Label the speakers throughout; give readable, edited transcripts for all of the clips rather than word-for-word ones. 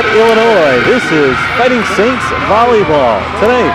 Speaker 1: Lafayette, Illinois. This is Fighting Saints Volleyball. Today,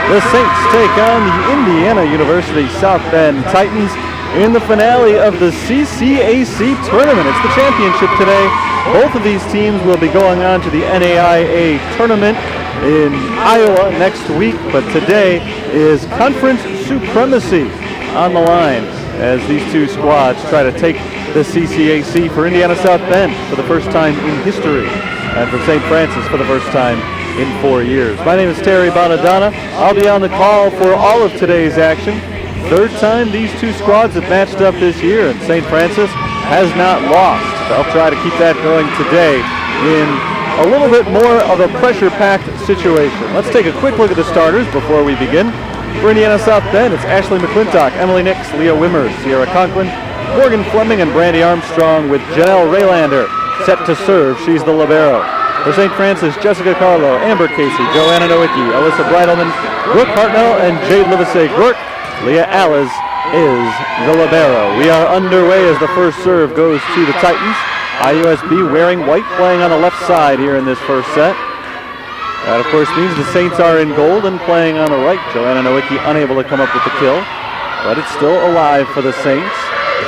Speaker 1: the Saints take on the Indiana University South Bend Titans in the finale of the CCAC tournament. It's the championship today. Both of these teams will be going on to the NAIA tournament in Iowa next week, but today is conference supremacy on the line as these two squads try to take the CCAC for Indiana South Bend for the first time in history, and for St. Francis for the first time in 4 years. My name is Terry Bonadonna. I'll be on the call for all of today's action. Third time these two squads have matched up this year, and St. Francis has not lost. They'll try to keep that going today in a little bit more of a pressure-packed situation. Let's take a quick look at the starters before we begin. For Indiana South Bend, it's Ashley McClintock, Emily Nix, Leah Wimmers, Sierra Conklin, Morgan Fleming, and Brandy Armstrong, with Janelle Raylander set to serve. She's the libero. For St. Francis, Jessica Carlo, Amber Casey, Joanna Nowicki, Alyssa Breidelman, Brooke Hartnell, and Jade Livesey-Gork. Leah Allis is the libero. We are underway as the first serve goes to the Titans. IUSB wearing white, playing on the left side here in this first set. That, of course, means the Saints are in gold and playing on the right. Joanna Nowicki unable to come up with the kill, but it's still alive for the Saints.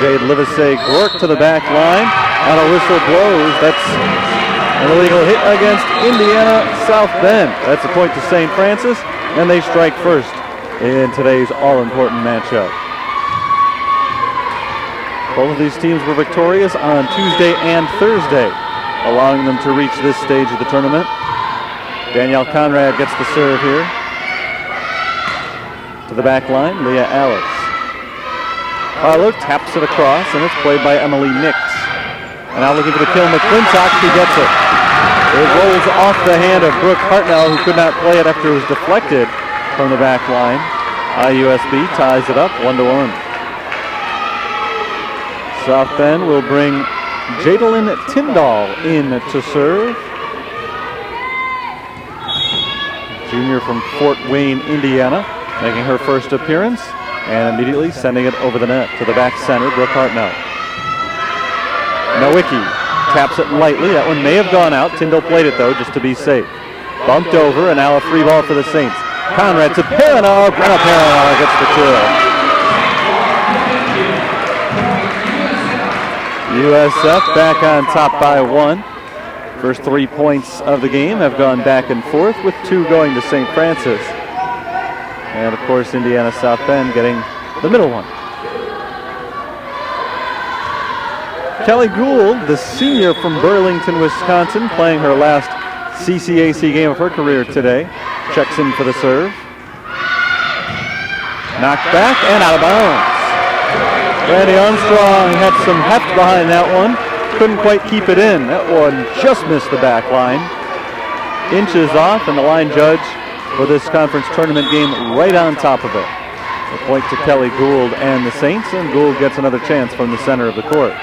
Speaker 1: Jade Livesey-Gork to the back line, and a whistle blows. That's an illegal hit against Indiana South Bend. That's a point to St. Francis, and they strike first in today's all-important matchup. Both of these teams were victorious on Tuesday and Thursday, allowing them to reach this stage of the tournament. Danielle Conrad gets the serve here. To the back line, Leah Allis. Carlo taps it across, and it's played by Emily Nix. And now looking for the kill, McClintock, she gets it. It rolls off the hand of Brooke Hartnell, who could not play it after it was deflected from the back line. IUSB ties it up 1-1. South Bend will bring Jadalyn Tyndall in to serve. Junior from Fort Wayne, Indiana, making her first appearance, and immediately sending it over the net to the back center, Brooke Hartnell. Nowicki taps it lightly. That one may have gone out. Tyndall played it, though, just to be safe. Bumped over, and now a free ball for the Saints. Conrad to Perrinard, and Perrinard gets the kill. USF back on top by 1. First 3 points of the game have gone back and forth, with 2 going to St. Francis. And, of course, Indiana South Bend getting the middle one. Kelly Gould, the senior from Burlington, Wisconsin, playing her last CCAC game of her career today, checks in for the serve. Knocked back and out of bounds. Brandy Armstrong had some heft behind that one. Couldn't quite keep it in. That one just missed the back line. Inches off, and the line judge for this conference tournament game right on top of it. A point to Kelly Gould and the Saints, and Gould gets another chance from the center of the court.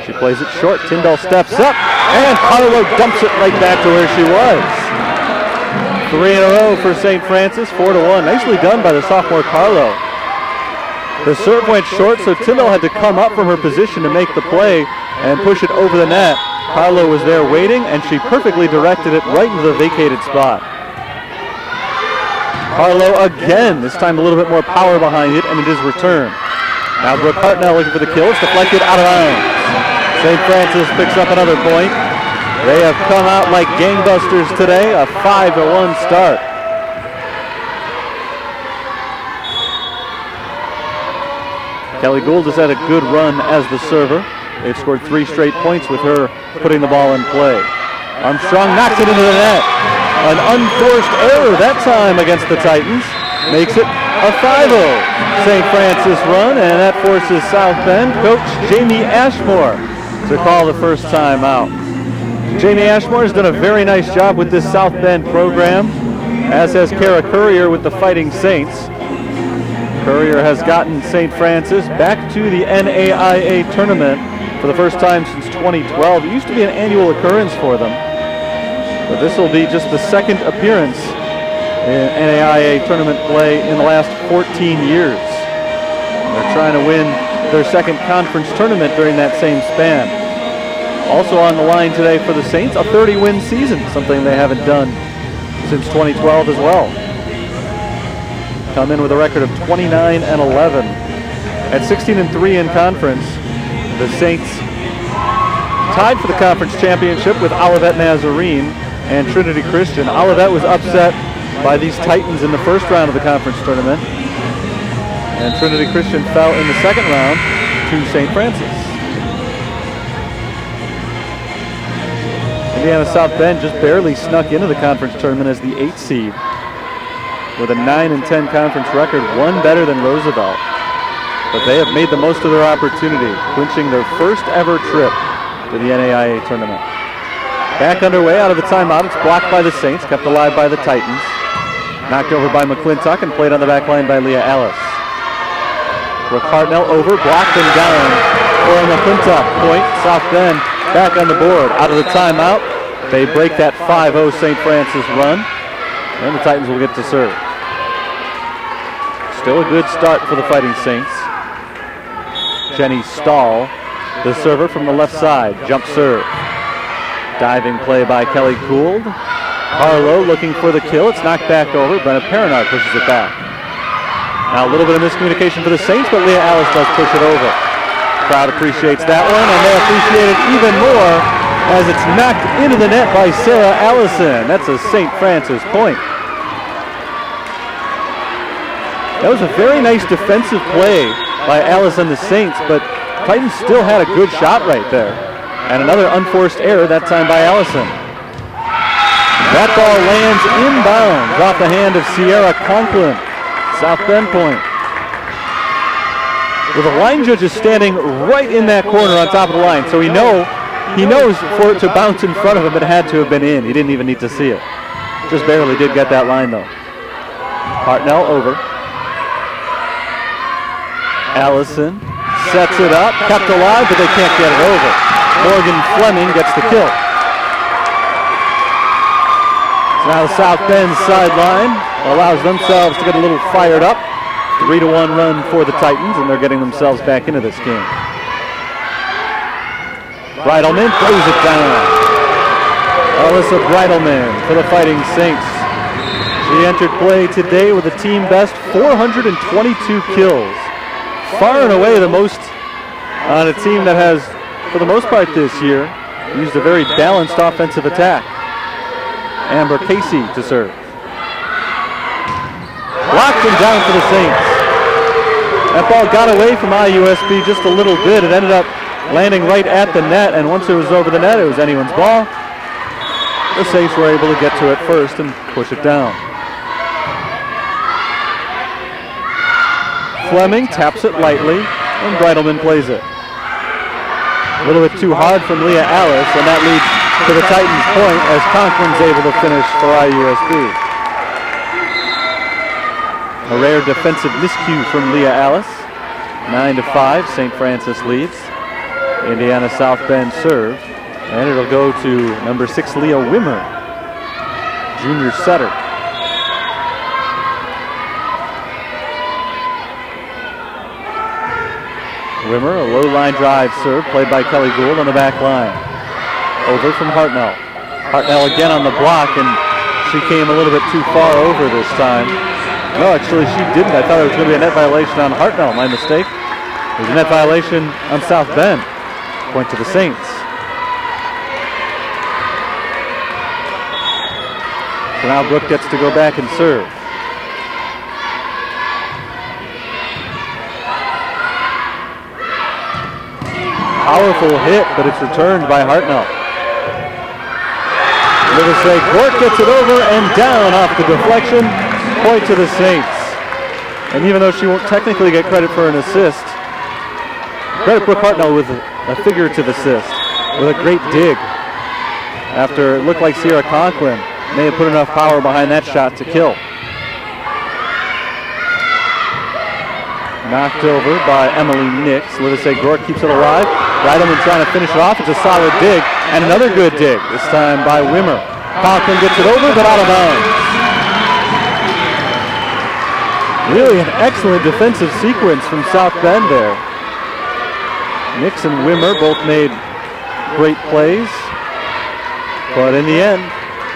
Speaker 1: She plays it short. Tyndall steps up, and Carlo dumps it right back to where she was. 3 in a row for St. Francis, 4-1. Nicely done by the sophomore Carlo. The serve went short, so Tyndall had to come up from her position to make the play and push it over the net. Carlo was there waiting, and she perfectly directed it right into the vacated spot. Carlo again, this time a little bit more power behind it, and it is returned. Now Brooke Hartnell looking for the kill. It's deflected out of bounds. St. Francis picks up another point. They have come out like gangbusters today, a 5-1 start. Kelly Gould has had a good run as the server. They've scored 3 straight points with her putting the ball in play. Armstrong knocks it into the net. An unforced error that time against the Titans makes it a 5-0 St. Francis run, and that forces South Bend coach Jamie Ashmore to call the first time out. Jamie Ashmore has done a very nice job with this South Bend program, as has Kara Courier with the Fighting Saints. Courier has gotten St. Francis back to the NAIA tournament for the first time since 2012. It used to be an annual occurrence for them, but this will be just the second appearance in NAIA tournament play in the last 14 years. They're trying to win their second conference tournament during that same span. Also on the line today for the Saints, a 30-win season, something they haven't done since 2012 as well. Come in with a record of 29-11. At 16-3 in conference, the Saints tied for the conference championship with Olivet Nazarene and Trinity Christian. Olivet was upset by these Titans in the first round of the conference tournament, and Trinity Christian fell in the second round to St. Francis. Indiana South Bend just barely snuck into the conference tournament as the 8th seed with a 9-10 conference record, one better than Roosevelt. But they have made the most of their opportunity, clinching their first ever trip to the NAIA tournament. Back underway out of the timeout. It's blocked by the Saints, kept alive by the Titans. Knocked over by McClintock and played on the back line by Leah Ellis. Brooke Hartnell over, blocked and down for a McClintock point. South Bend back on the board. Out of the timeout, they break that 5-0 St. Francis run, and the Titans will get to serve. Still a good start for the Fighting Saints. Jenny Stahl, the server from the left side, jump serve. Diving play by Kelly Gould. Harlow looking for the kill. It's knocked back over. Brenna Perinar pushes it back. Now a little bit of miscommunication for the Saints, but Leah Ellis does push it over. Crowd appreciates that one, and they appreciate it even more as it's knocked into the net by Sarah Allison. That's a St. Francis point. That was a very nice defensive play by Alice and the Saints, but Titans still had a good shot right there. And another unforced error, that time by Allison. That ball lands inbounds off the hand of Sierra Conklin. South Bend point. Well, the line judge is standing right in that corner on top of the line, so he knows for it to bounce in front of him, it had to have been in. He didn't even need to see it. Just barely did get that line, though. Hartnell over. Allison sets it up, kept alive, but they can't get it over. Morgan Fleming gets the kill. So now South Bend's sideline allows themselves to get a little fired up. 3-1 run for the Titans, and they're getting themselves back into this game. Breidelman throws it down. Alyssa Breidelman for the Fighting Saints. She entered play today with a team best 422 kills. Far and away the most on a team that has, for the most part this year, used a very balanced offensive attack. Amber Casey to serve. Blocked and down for the Saints. That ball got away from IUSB just a little bit. It ended up landing right at the net, and once it was over the net, it was anyone's ball. The Saints were able to get to it first and push it down. Fleming taps it lightly, and Breidelman plays it. A little bit too hard from Leah Ellis, and that leads to the Titans' point as Conklin's able to finish for IUSB. A rare defensive miscue from Leah Ellis. 9-5, St. Francis leads. Indiana South Bend serve, and it'll go to number 6, Leah Wimmer, junior setter. Wimmer, a low line drive serve played by Kelly Gould on the back line. Over from Hartnell. Hartnell again on the block, and she came a little bit too far over this time. No, actually she didn't. I thought it was going to be a net violation on Hartnell. My mistake. It was a net violation on South Bend. Point to the Saints. So now Brooke gets to go back and serve. Powerful hit, but it's returned by Hartnell. Livesey Court gets it over and down off the deflection. Point to the Saints. And even though she won't technically get credit for an assist, credit Brooke Hartnell with a figurative assist, with a great dig. After it looked like Sierra Conklin may have put enough power behind that shot to kill. Knocked over by Emily Nix. Livesey Court keeps it alive. Breidelman trying to finish it off. It's a solid dig, and another good dig, this time by Wimmer. Conklin gets it over, but out of bounds. Really an excellent defensive sequence from South Bend there. Nix and Wimmer both made great plays. But in the end,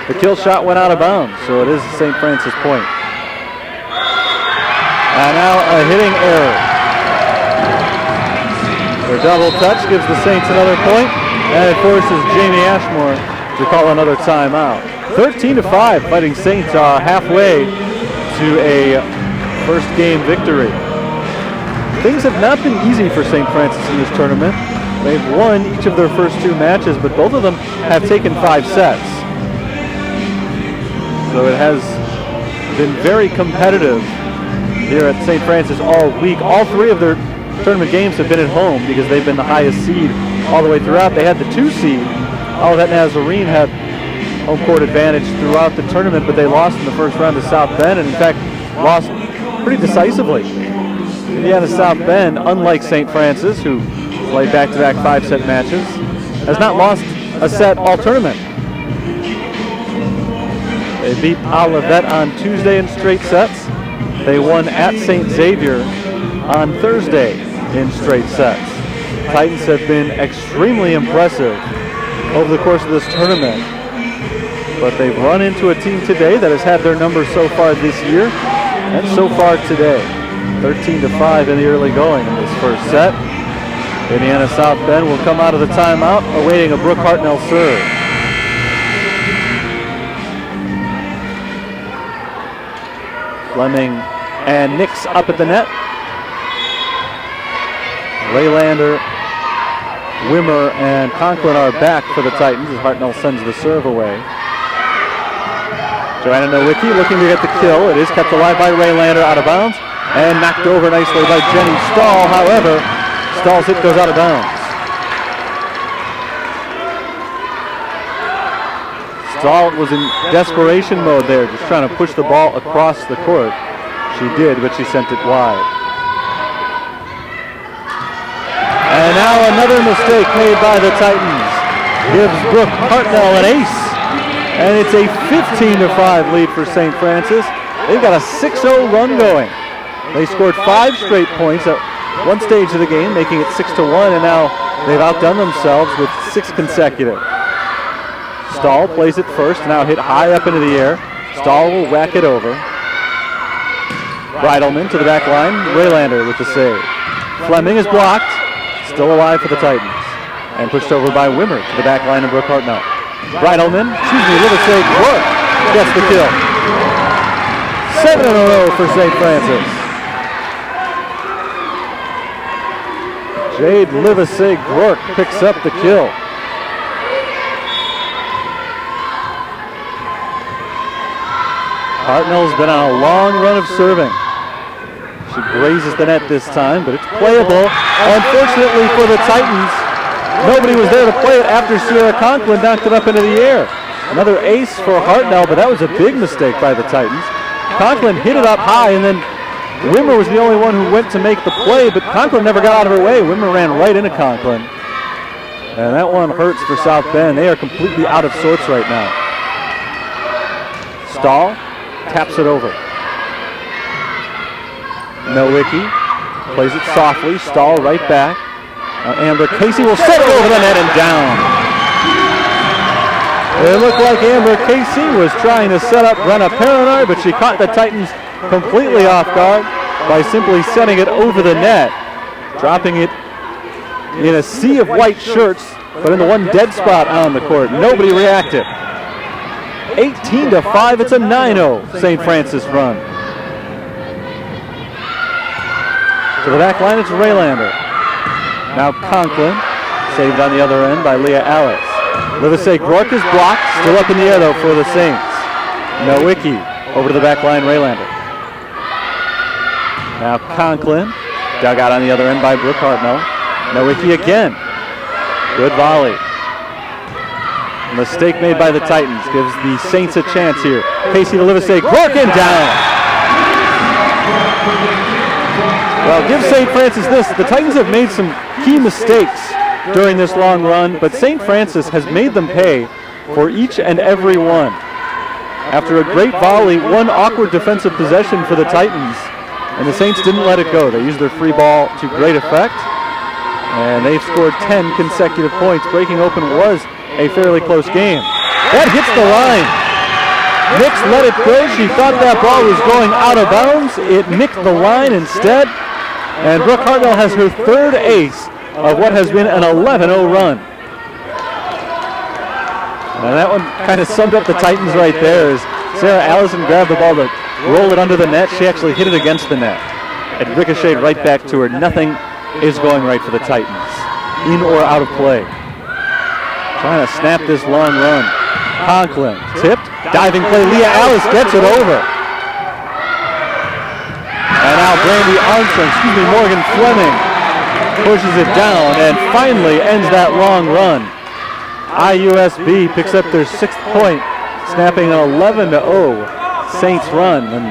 Speaker 1: the kill shot went out of bounds, so it is St. Francis point. And now a hitting error. The double touch gives the Saints another point, and it forces Jamie Ashmore to call another timeout. 13-5, Fighting Saints are halfway to a first game victory. Things have not been easy for St. Francis in this tournament. They've won each of their first 2 matches, but both of them have taken 5 sets. So it has been very competitive here at St. Francis all week. All 3 of their tournament games have been at home because they've been the highest seed all the way throughout. They had the 2 seed. Olivet Nazarene had home court advantage throughout the tournament, but they lost in the first round to South Bend, and in fact lost pretty decisively. Indiana South Bend, unlike St. Francis, who played back-to-back 5-set matches, has not lost a set all tournament. They beat Olivet on Tuesday in straight sets. They won at St. Xavier on Thursday in straight sets. Titans have been extremely impressive over the course of this tournament, but they've run into a team today that has had their number so far this year and so far today. 13-5 in the early going in this first set. Indiana South Bend will come out of the timeout, awaiting a Brooke Hartnell serve. Fleming and Nix up at the net. Raylander, Wimmer, and Conklin are back for the Titans as Hartnell sends the serve away. Joanna Nowicki looking to get the kill. It is kept alive by Raylander, out of bounds, and knocked over nicely by Jenny Stahl. However, Stahl's hit goes out of bounds. Stahl was in desperation mode there, just trying to push the ball across the court. She did, but she sent it wide. And now another mistake made by the Titans gives Brooke Hartnell an ace. And it's a 15-5 lead for St. Francis. They've got a 6-0 run going. They scored 5 straight points at one stage of the game, making it 6-1, and now they've outdone themselves with 6 consecutive. Stahl plays it first, now hit high up into the air. Stahl will whack it over. Breidelman to the back line. Raylander with the save. Fleming is blocked. Still alive for the Titans. And pushed over by Wimmer to the back line of Brooke Hartnell. Breidelman, Livesey Quirk gets the kill. 7 in a row for St. Francis. Jade Livesey Quirk picks up the kill. Hartnell's been on a long run of serving. She grazes the net this time, but it's playable. Unfortunately for the Titans, nobody was there to play it after Sierra Conklin knocked it up into the air. Another ace for Hartnell, but that was a big mistake by the Titans. Conklin hit it up high, and then Wimmer was the only one who went to make the play, but Conklin never got out of her way. Wimmer ran right into Conklin. And that one hurts for South Bend. They are completely out of sorts right now. Stahl taps it over. Nowicki plays it softly. Stahl right back. Now Amber Casey will set it over the net and down. It looked like Amber Casey was trying to set up Brenna Perinar, but she caught the Titans completely off guard by simply setting it over the net, dropping it in a sea of white shirts, but in the one dead spot on the court. Nobody reacted. 18-5, it's a 9-0 St. Francis run. To the back line, it's Raylander. Now Conklin, saved on the other end by Leah Alex. Livesey Quirk is blocked, still up in the air though for the Saints. Nowicki over to the back line, Raylander. Now Conklin, dug out on the other end by Brooke Hartnell. Nowicki again. Good volley. A mistake made by the Titans gives the Saints a chance here. Casey to Livesey Quirk and down. Well, give St. Francis this. The Titans have made some key mistakes during this long run, but St. Francis has made them pay for each and every one. After a great volley, one awkward defensive possession for the Titans, and the Saints didn't let it go. They used their free ball to great effect, And they've scored 10 consecutive points. Breaking open was a fairly close game. That hits the line. Nix let it go. She thought that ball was going out of bounds. It nicked the line instead. And Brooke Hartnell has her third ace of what has been an 11-0 run. And that one kind of summed up the Titans right there as Sarah Allison grabbed the ball to roll it under the net. She actually hit it against the net. It ricocheted right back to her. Nothing is going right for the Titans, in or out of play. Trying to snap this long run. Conklin tipped, diving play. Leah Alice gets it over. And now Morgan Fleming pushes it down and finally ends that long run. IUSB picks up their 6th point, snapping an 11-0 Saints run. And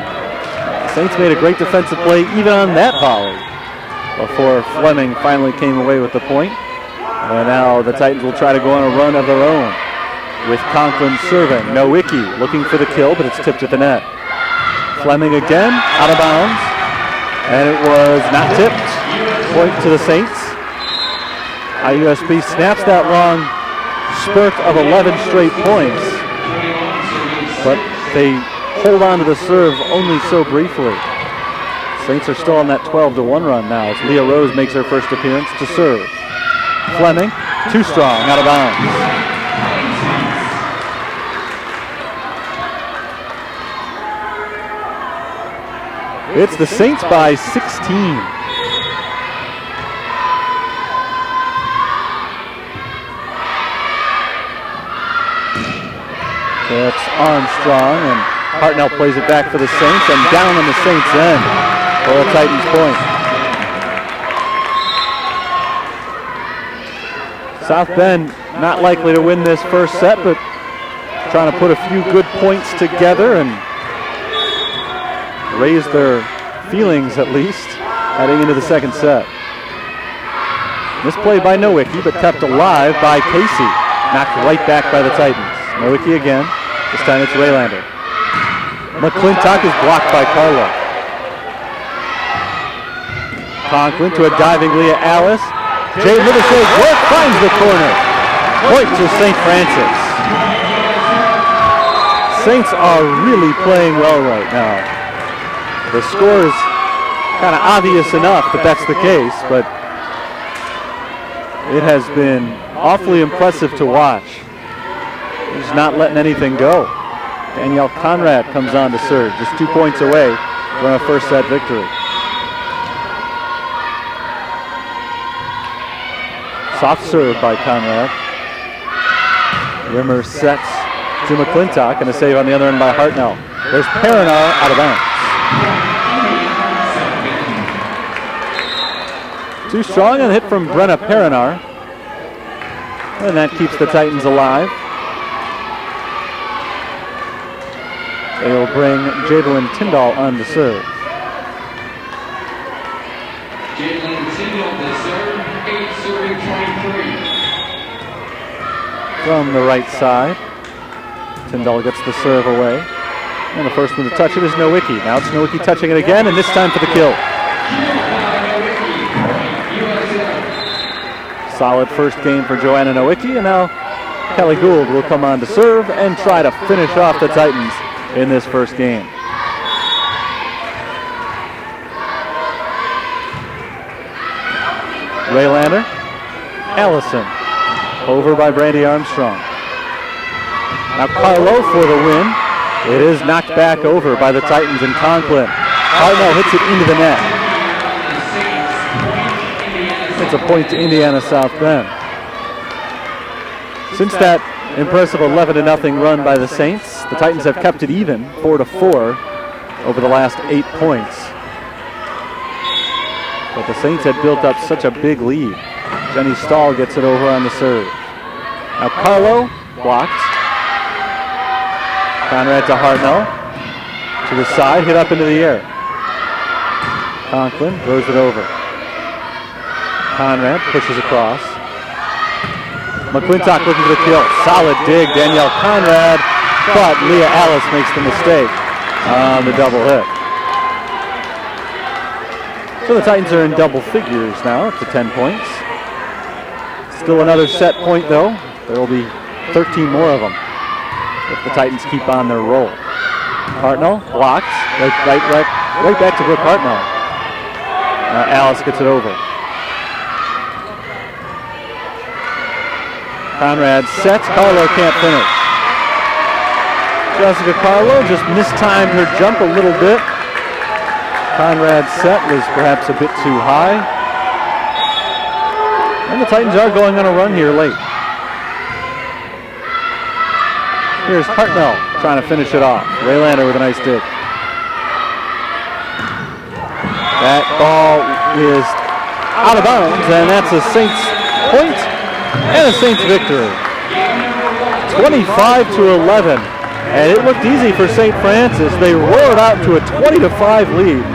Speaker 1: Saints made a great defensive play even on that volley before Fleming finally came away with the point. And now the Titans will try to go on a run of their own with Conklin serving. Nowicki looking for the kill, but it's tipped at the net. Fleming again, out of bounds. And it was not tipped. Point to the Saints. IUSB snaps that long spurt of 11 straight points, but they hold on to the serve only so briefly. Saints are still on that 12-1 run now as Leah Rose makes her first appearance to serve. Fleming, too strong, out of bounds. It's the Saints by 16. That's Armstrong, and Hartnell plays it back for the Saints, and down on the Saints' end for a Titans point. South Bend not likely to win this first set, but trying to put a few good points together and raise their feelings at least heading into the second set. Misplayed by Nowicki, but kept alive by Casey. Knocked right back by the Titans. Nowicki again. This time it's Raylander. McClintock is blocked by Carlo. Conklin to a diving Leah Alice. Jay Livershade work finds the corner. Point to St. Francis. Saints are really playing well right now. The score is kind of obvious enough that that's the case, but it has been awfully impressive to watch. He's not letting anything go. Danielle Conrad comes on to serve, just 2 points away from a first set victory. Soft serve by Conrad. Rimmer sets to McClintock, and a save on the other end by Hartnell. There's Perinar out of bounds. Too strong, and a hit from Brenna Perinar. And that keeps the Titans alive. They will bring Javelin Tyndall on to serve.
Speaker 2: Javelin Tyndall to serve, 8 serving 23.
Speaker 1: From the right side, Tyndall gets the serve away. And the first one to touch it is Nowicki. Now it's Nowicki touching it again, and this time for the kill. Solid first game for Joanna Nowicki, and now Kelly Gould will come on to serve and try to finish off the Titans in this first game. Raylander, Allison, over by Brandy Armstrong. Now Carlo for the win. It is knocked back over by the Titans and Conklin. Hartnell hits it into the net. It's a point to Indiana South Bend. Since that impressive 11-0 run by the Saints, the Titans have kept it even, 4-4, over the last 8 points. But the Saints had built up such a big lead. Jenny Stahl gets it over on the serve. Now Carlo blocked. Conrad to Hartnell. To the side, hit up into the air. Conklin throws it over. Conrad pushes across. McClintock looking for the kill. Solid dig, Danielle Conrad, but Leah Alice makes the mistake on the double hit. So the Titans are in double figures now, up to 10 points. Still another set point, though. There will be 13 more of them if the Titans keep on their roll. Hartnell blocks. Right back to Brooke Hartnell. Alice gets it over. Conrad sets. Carlo can't finish. Jessica Carlo just mistimed her jump a little bit. Conrad's set was perhaps a bit too high. And the Titans are going on a run here late. Here's Hartnell trying to finish it off. Raylander with a nice dig. That ball is out of bounds, and that's a Saints point and a Saints victory. 25-11. And it looked easy for St. Francis. They roared out to a 20-5 lead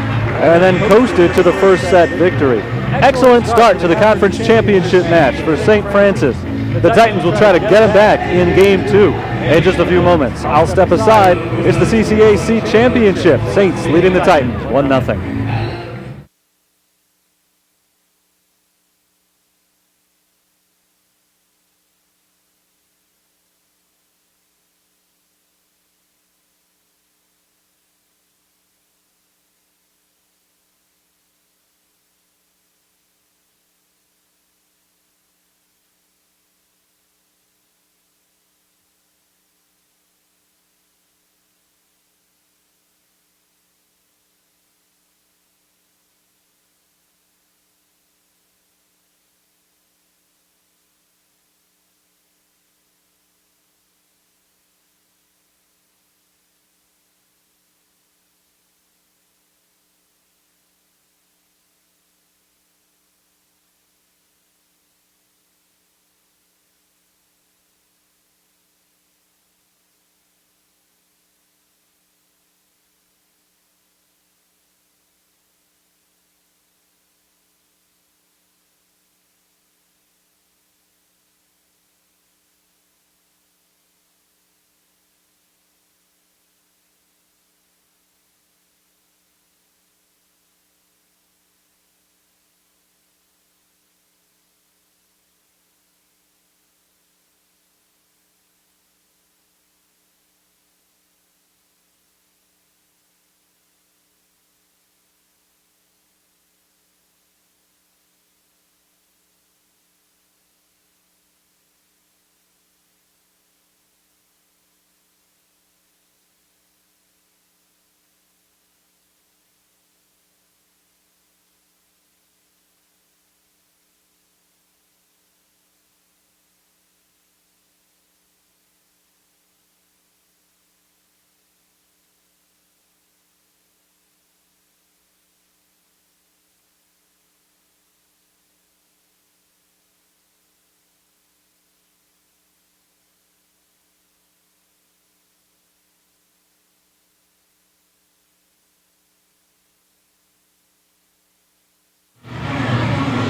Speaker 1: and then coasted to the first set victory. Excellent start to the conference championship match for St. Francis. The Titans will try to get them back in game 2 in just a few moments. I'll step aside. It's the CCAC championship. Saints leading the Titans 1-0.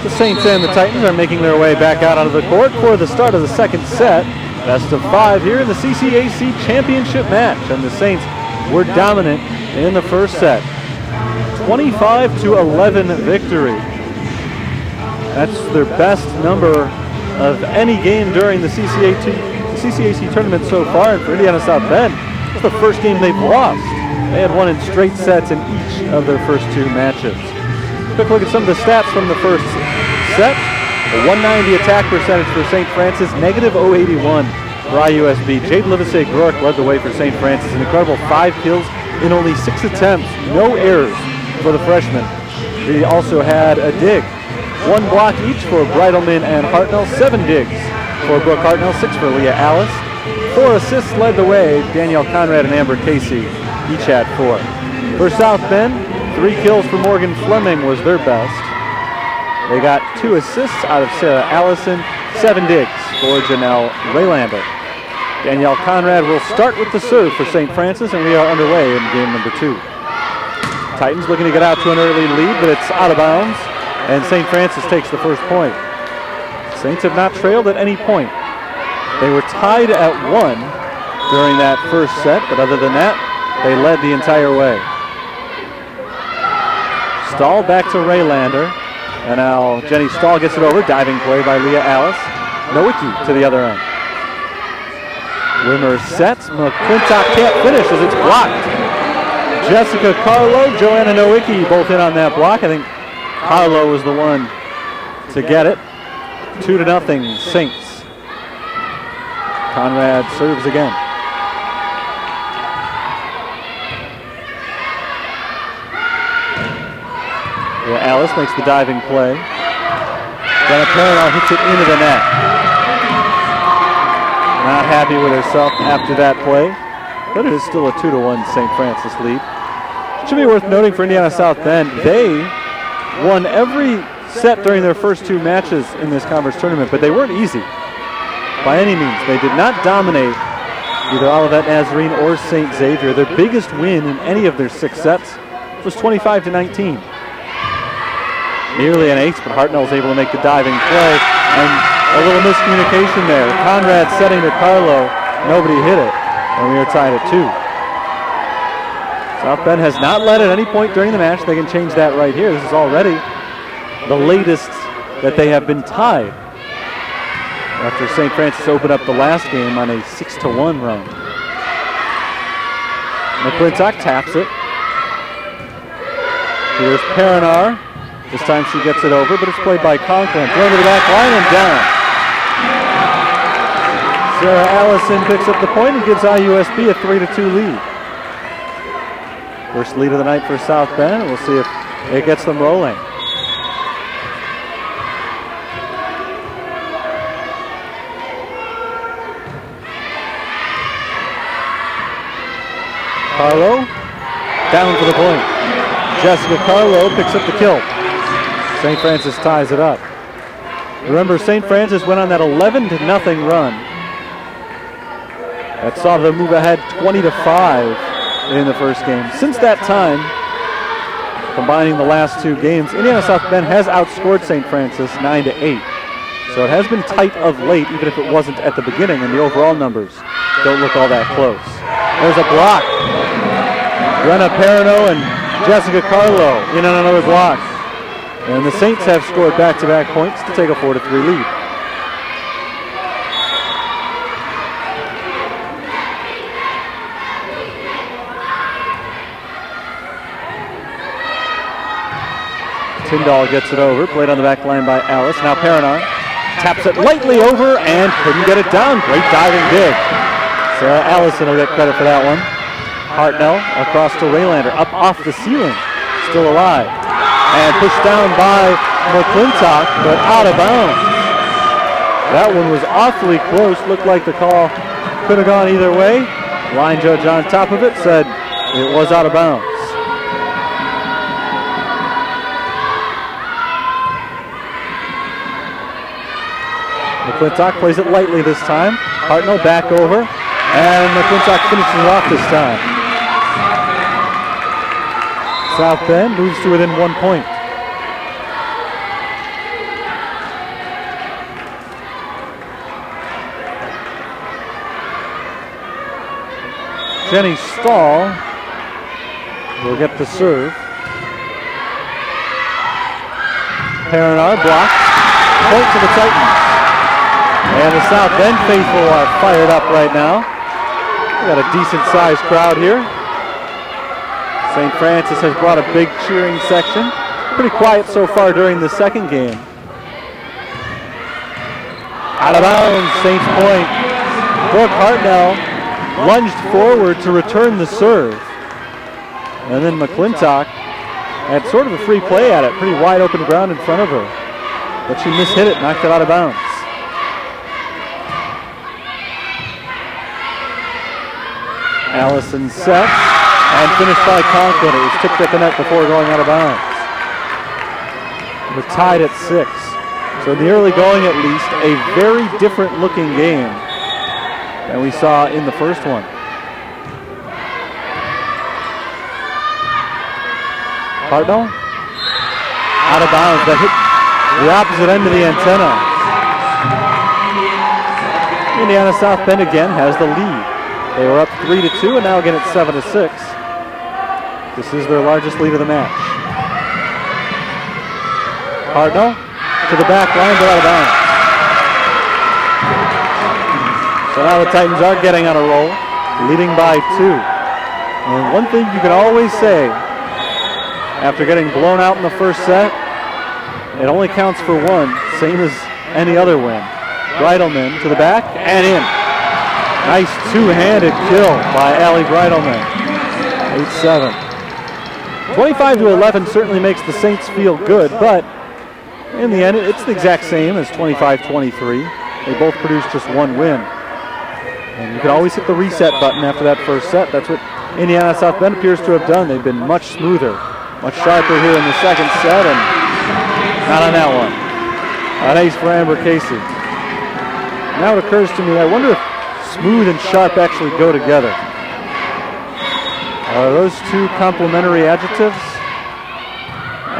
Speaker 1: The Saints and the Titans are making their way back out onto the court for the start of the second set. Best of 5 here in the CCAC championship match, and the Saints were dominant in the first set. 25-11 victory. That's their best number of any game during the CCAC tournament so far. And for Indiana South Bend, it's the first game they've lost. They had won in straight sets in each of their first 2 matches. Quick look at some of the stats from the first set. A 190 attack percentage for St. Francis, negative 081 for IUSB. Jade Livesey-Groark led the way for St. Francis. An incredible 5 kills in only 6 attempts. No errors for the freshman. They also had a dig. 1 block each for Breidelman and Hartnell. 7 digs for Brooke Hartnell. 6 for Leah Alice. 4 assists led the way. Danielle Conrad and Amber Casey each had 4. For South Bend, 3 kills for Morgan Fleming was their best. They got 2 assists out of Sarah Allison, 7 digs for Janelle Raylander. Danielle Conrad will start with the serve for St. Francis, and we are underway in game number 2. Titans looking to get out to an early lead, but it's out of bounds, and St. Francis takes the first point. Saints have not trailed at any point. They were tied at 1 during that first set, but other than that, they led the entire way. Stahl back to Raylander. And now Jenny Stahl gets it over. Diving play by Leah Alice. Nowicki to the other end. Wimmer sets. McClintock can't finish as it's blocked. Jessica Carlo, Joanna Nowicki both in on that block. I think Carlo was the one to get it. 2-0 Saints. Conrad serves again. Yeah, Alice makes the diving play. Then Perrinal hits it into the net. Not happy with herself after that play, but it is still a 2-1 St. Francis lead. It should be worth noting for Indiana South Bend, they won every set during their first 2 matches in this conference tournament, but they weren't easy by any means. They did not dominate either Olivet Nazarene or St. Xavier. Their biggest win in any of their 6 sets was 25-19. Nearly an ace, but Hartnell's able to make the diving play, and a little miscommunication there. Conrad setting to Carlo, nobody hit it, and we are tied at 2. South Bend has not led at any point during the match. They can change that right here. This is already the latest that they have been tied after St. Francis opened up the last game on a 6-1 run. McClintock taps it. Here's Perinar. This time she gets it over, but it's played by Conklin. Thrown to the back line and down. Sarah Allison picks up the point and gives IUSB a 3-2 lead. First lead of the night for South Bend, and we'll see if it gets them rolling. Carlo down for the point. Jessica Carlo picks up the kill. St. Francis ties it up. Remember, St. Francis went on that 11-0 run that saw them move ahead 20-5 in the first game. Since that time, combining the last 2 games, Indiana South Bend has outscored St. Francis 9-8. So it has been tight of late, even if it wasn't at the beginning, and the overall numbers don't look all that close. There's a block. Brenna Perino and Jessica Carlo in on another block. And the Saints have scored back-to-back points to take a 4-3 lead. Tyndall gets it over, played on the back line by Alice. Now Perinar taps it lightly over and couldn't get it down. Great diving dig. Sarah Allison will get credit for that one. Hartnell across to Raylander, up off the ceiling, still alive. And pushed down by McClintock, but out of bounds. That one was awfully close. Looked like the call could have gone either way. Line judge on top of it said it was out of bounds. McClintock plays it lightly this time. Hartnell back over, and McClintock finishes it off this time. South Bend moves to within 1 point. Jenny Stahl will get the serve. Perinar blocked. Point to the Titans. And the South Bend faithful are fired up right now. We got a decent-sized crowd here. St. Francis has brought a big cheering section. Pretty quiet so far during the second game. Out of bounds, Saints point. Brooke Hartnell lunged forward to return the serve. And then McClintock had sort of a free play at it. Pretty wide open ground in front of her. But she mishit it, knocked it out of bounds. Allison sets and finished by Conklin. It was tipped at the net before going out of bounds. We're tied at 6. So in the early going at least, a very different looking game than we saw in the first one. Hartnell out of bounds. That hit the opposite end of the antenna. Indiana South Bend again has the lead. They were up 3-2 and now again it's 7-6. This is their largest lead of the match. Hartnell to the back line, but out of bounds. So now the Titans are getting on a roll, leading by 2. And one thing you can always say, after getting blown out in the first set, it only counts for 1, same as any other win. Breidelman to the back and in. Nice two-handed kill by Allie Breidelman. 8-7. 25-11 certainly makes the Saints feel good, but in the end, it's the exact same as 25-23. They both produced just 1 win. And you can always hit the reset button after that first set. That's what Indiana South Bend appears to have done. They've been much smoother, much sharper here in the second set, and not on that one. An ace for Amber Casey. Now it occurs to me, I wonder if smooth and sharp actually go together. Are those two complementary adjectives?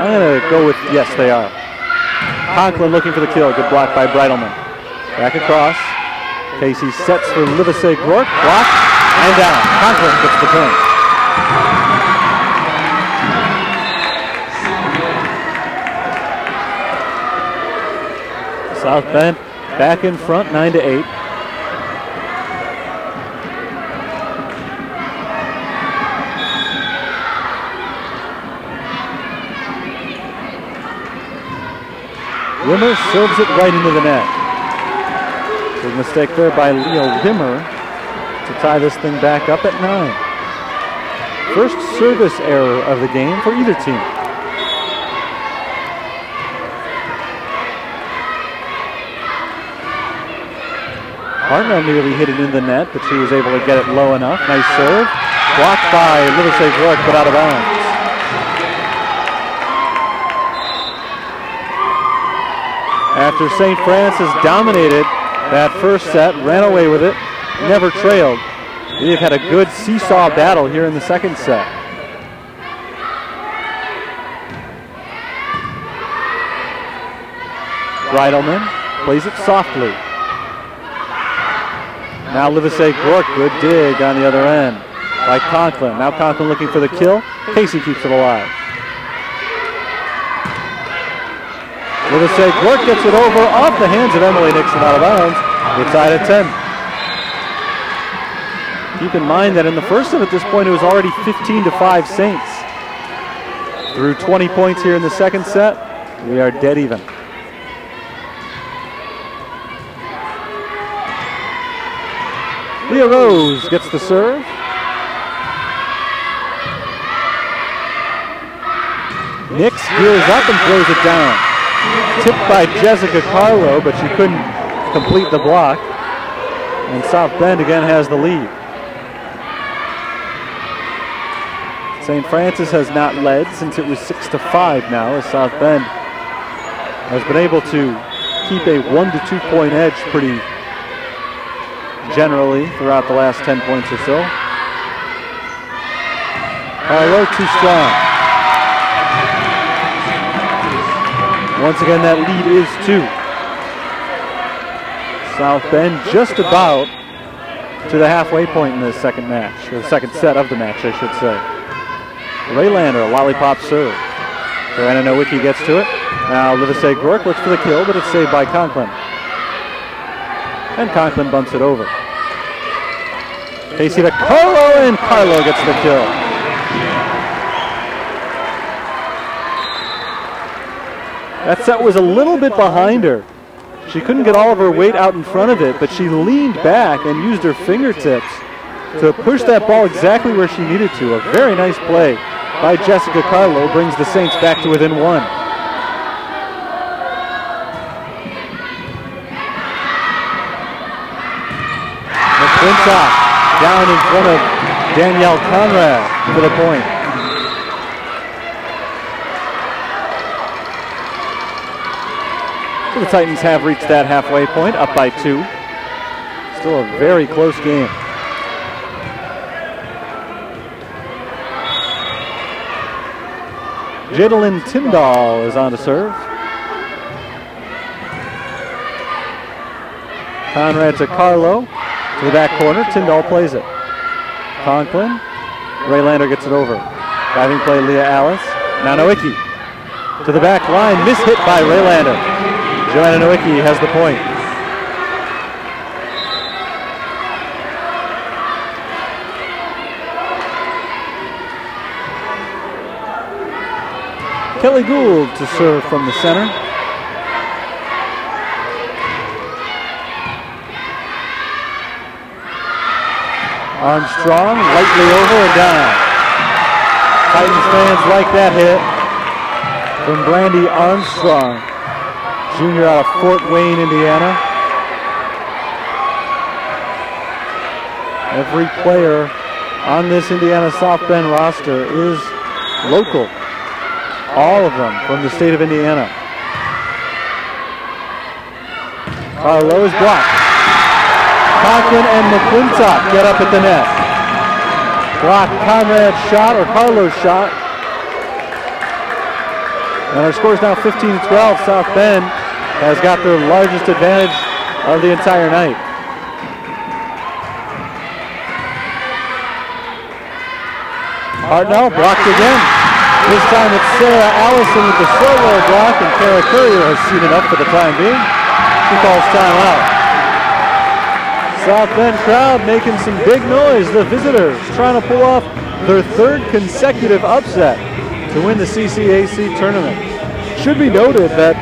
Speaker 1: I'm going to go with yes, they are. Conklin looking for the kill. Good block by Breidelman. Back across. Casey sets for Livesey Rourke. Block and down. Conklin gets the turn. South Bend back in front, 9-8. Wimmer serves it right into the net. Big mistake there by Leo Wimmer to tie this thing back up at 9. First service error of the game for either team. Hartnell nearly hit it in the net, but she was able to get it low enough. Nice serve. Blocked by Livesey Rourke, but out of bounds. After St. Francis dominated that first set, ran away with it, never trailed, they've had a good seesaw battle here in the second set. Breidelman plays it softly. Now Livesey Rourke, good dig on the other end by Conklin. Now Conklin looking for the kill. Casey keeps it alive. Livesey Rourke gets it over off the hands of Emily Nixon out of bounds. We're tied at 10. Keep in mind that in the first set at this point it was already 15-5 Saints. Through 20 points here in the second set, we are dead even. Leah Rose gets the serve. Nix gears up and throws it down. Tipped by Jessica Carlo, but she couldn't complete the block. And South Bend again has the lead. St. Francis has not led since it was 6-5 now, as South Bend has been able to keep a 1 to 2 point edge pretty generally throughout the last 10 points or so. Carlo too strong. Once again, that lead is 2. South Bend just about to the halfway point in this second match, or the second set of the match, I should say. Ray Lander, a lollipop serve. Joanna Nowicki gets to it. Now Livesey Rourke looks for the kill, but it's saved by Conklin. And Conklin bumps it over. Casey to Carlo, and Carlo gets the kill. That set was a little bit behind her. She couldn't get all of her weight out in front of it, but she leaned back and used her fingertips to push that ball exactly where she needed to. A very nice play by Jessica Carlo brings the Saints back to within 1. McClintock down in front of Danielle Conrad for the point. So the Titans have reached that halfway point, up by 2. Still a very close game. Jadalyn Tyndall is on to serve. Conrad to Carlo. To the back corner, Tyndall plays it. Conklin. Ray Lander gets it over. Driving play, Leah Alice. Now Nowicki. To the back line, mishit by Ray Lander. Joanna Nowicki has the point. Kelly Gould to serve from the center. Armstrong, lightly over and down. Titans fans like that hit from Brandy Armstrong, junior out of Fort Wayne, Indiana. Every player on this Indiana South Bend roster is local. All of them from the state of Indiana. Low is blocked. Conklin and McClintock get up at the net. Block Conrad's shot, or Carlo's shot. And our score is now 15-12. South Bend has got the largest advantage of the entire night. Hartnell blocked again. This time it's Sarah Allison with the solo block, and Kara Courier has seen it up for the time being. She calls timeout. South Bend crowd making some big noise. The visitors trying to pull off their third consecutive upset to win the CCAC tournament. Should be noted that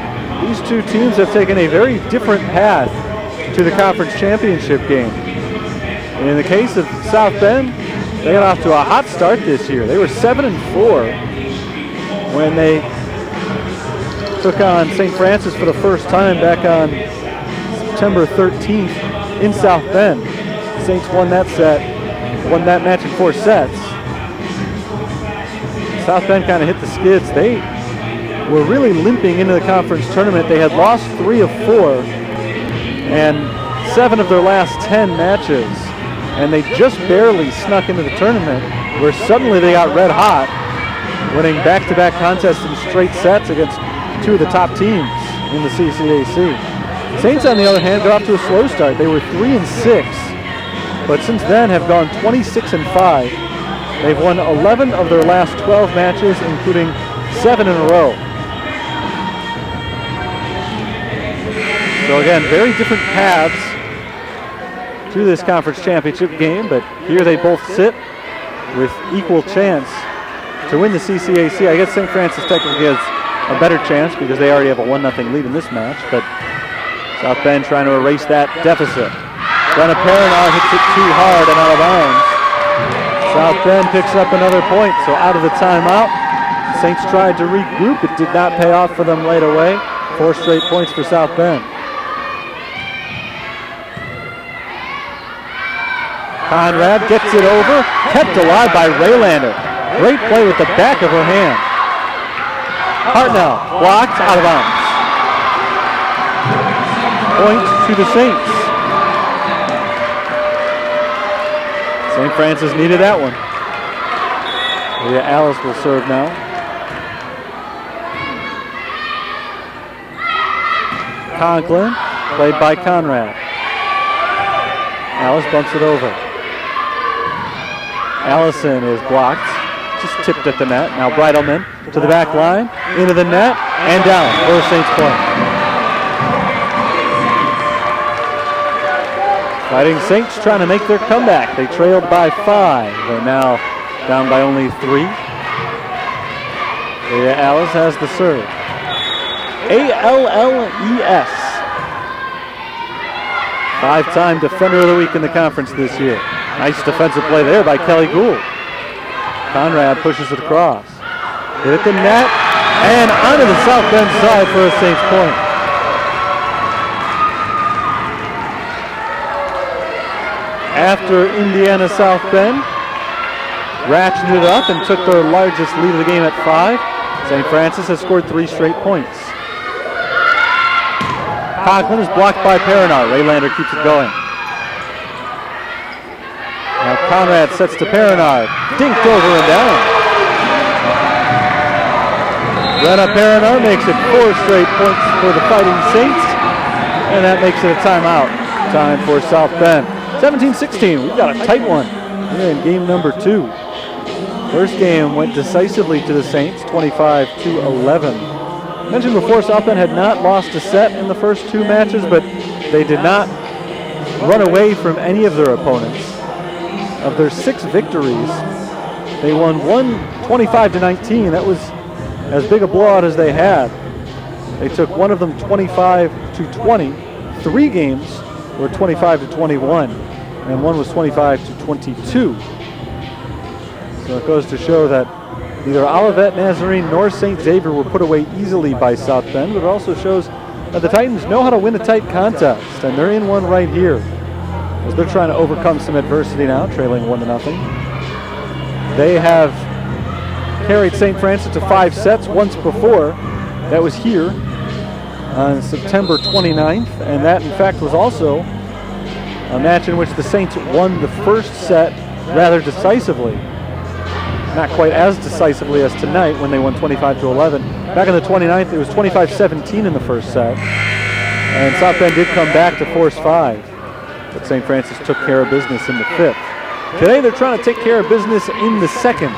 Speaker 1: these two teams have taken a very different path to the conference championship game. In the case of South Bend, they got off to a hot start this year. They were 7-4 when they took on St. Francis for the first time back on September 13th in South Bend. Saints won that match in 4 sets. South Bend kind of hit the skids. They were really limping into the conference tournament. They had lost 3 of 4 and 7 of their last 10 matches. And they just barely snuck into the tournament, where suddenly they got red hot, winning back-to-back contests in straight sets against 2 of the top teams in the CCAC. Saints, on the other hand, got off to a slow start. They were 3-6, but since then have gone 26-5. They've won 11 of their last 12 matches, including 7 in a row. So again, very different paths to this conference championship game, but here they both sit with equal chance to win the CCAC. I guess St. Francis technically has a better chance because they already have a 1-0 lead in this match, but South Bend trying to erase that deficit. Brenna Perinar hits it too hard and out of bounds. South Bend picks up another point, so out of the timeout. Saints tried to regroup. It did not pay off for them right away. 4 straight points for South Bend. Conrad gets it over, kept alive by Raylander. Great play with the back of her hand. Hartnell blocked, out of bounds. Point to the Saints. St. Francis needed that one. Leah Alice will serve now. Conklin, played by Conrad. Alice bumps it over. Allison is blocked, just tipped at the net. Now Breidelman to the back line, into the net, and down for a Saints point. Fighting Saints trying to make their comeback. They trailed by 5. They're now down by only 3. Leah Alice has the serve. A-L-L-E-S. 5-time Defender of the Week in the conference this year. Nice defensive play there by Kelly Gould. Conrad pushes it across. Hit the net, and onto the South Bend side for a Saints point. After Indiana South Bend ratcheted it up and took their largest lead of the game at 5, St. Francis has scored 3 straight points. Conklin is blocked by Perinar. Raylander keeps it going. Now Conrad sets to Perinar. Dinked over and down. Brenna Perinar makes it 4 straight points for the Fighting Saints. And that makes it a timeout. Time for South Bend. 17-16. We've got a tight one here in game number 2. First game went decisively to the Saints, 25-11. I mentioned before, South Bend had not lost a set in the first 2 matches, but they did not run away from any of their opponents. Of their 6 victories, they won one 25-19. That was as big a blowout as they had. They took one of them 25-20. 3 games were 25-21, and one was 25-22. So it goes to show that neither Olivet Nazarene nor St. Xavier were put away easily by South Bend, but it also shows that the Titans know how to win a tight contest, and they're in one right here as they're trying to overcome some adversity now, trailing 1-0. They have carried St. Francis to 5 sets once before. That was here on September 29th, and that in fact was also a match in which the Saints won the first set rather decisively. Not quite as decisively as tonight when they won 25-11. Back on the 29th, it was 25-17 in the first set, and South Bend did come back to force 5, but St. Francis took care of business in the 5th. Today they're trying to take care of business in the 2nd.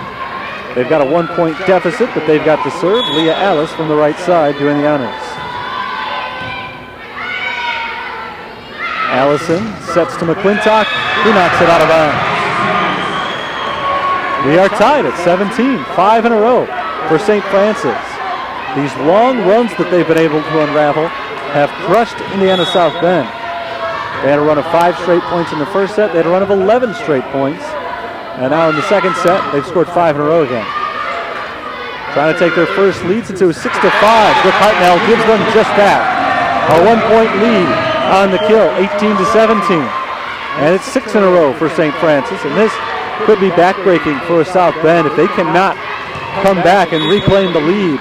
Speaker 1: They've got a 1-point deficit, but they've got to serve. Leah Alice from the right side doing the honors. Allison sets to McClintock, who knocks it out of bounds. We are tied at 17, 5 in a row for St. Francis. These long runs that they've been able to unravel have crushed Indiana South Bend. They had a run of 5 straight points in the first set. They had a run of 11 straight points. And now in the second set, they've scored 5 in a row again. Trying to take their first lead since it was 6-5. Brooke Hartnell gives them just that. A 1-point lead on the kill, 18-17. And it's 6 in a row for St. Francis. And this could be backbreaking for South Bend if they cannot come back and reclaim the lead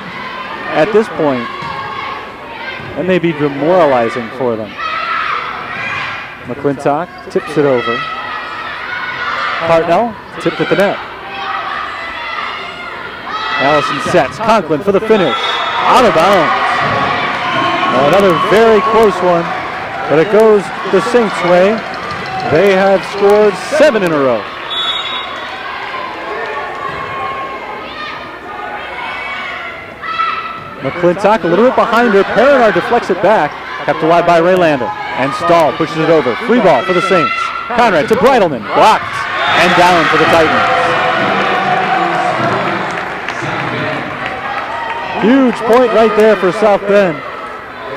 Speaker 1: at this point. That may be demoralizing for them. McClintock tips it over. Hartnell tipped at the net. Allison sets. Conklin for the finish. Out of bounds. Another very close one, but it goes the Saints' way. They have scored 7 in a row. McClintock a little bit behind her. Perinar deflects it back. Kept alive by Raylander. And Stahl pushes it over. Free ball for the Saints. Conrad to Breidelman. Blocked. And down for the Titans. Huge point right there for South Bend.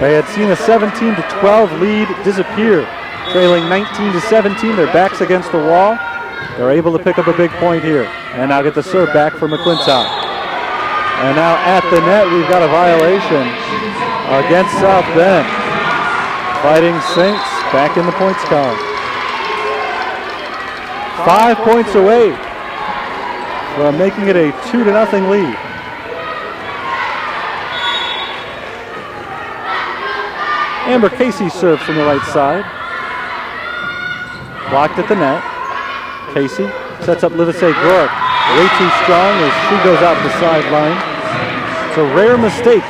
Speaker 1: They had seen a 17-12 lead disappear. Trailing 19-17. Their backs against the wall. They're able to pick up a big point here. And now get the serve back for McClintock. And now at the net, we've got a violation against South Bend. Fighting Saints back in the points column. 5 points away from making it a 2-0 lead. Amber Casey serves from the right side. Blocked at the net. Casey sets up Livesey Gork. Way too strong as she goes out the sideline. It's a rare mistake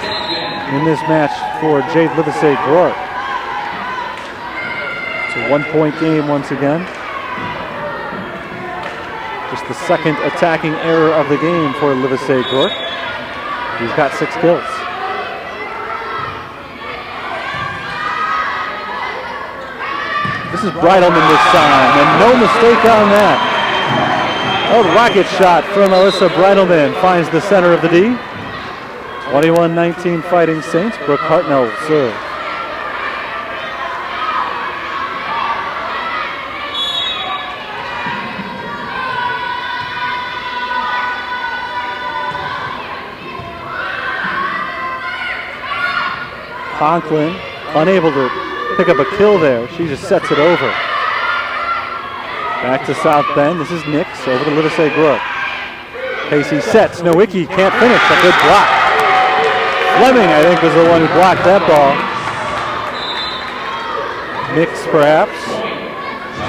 Speaker 1: in this match for Jade Livesey Gork. It's a 1-point game once again. Just the second attacking error of the game for Livesey Gork. He's got 6 kills. This is Breidelman this time, and no mistake on that. Oh, rocket shot from Alyssa Breidelman finds the center of the D. 21-19 Fighting Saints. Brooke Hartnell will serve. Conklin unable to pick up a kill there. She just sets it over. Back to South Bend. This is Nix over to Livesey Gork. Casey sets. Nowicki can't finish. A good block. Fleming, I think, was the one who blocked that ball. Nix, perhaps.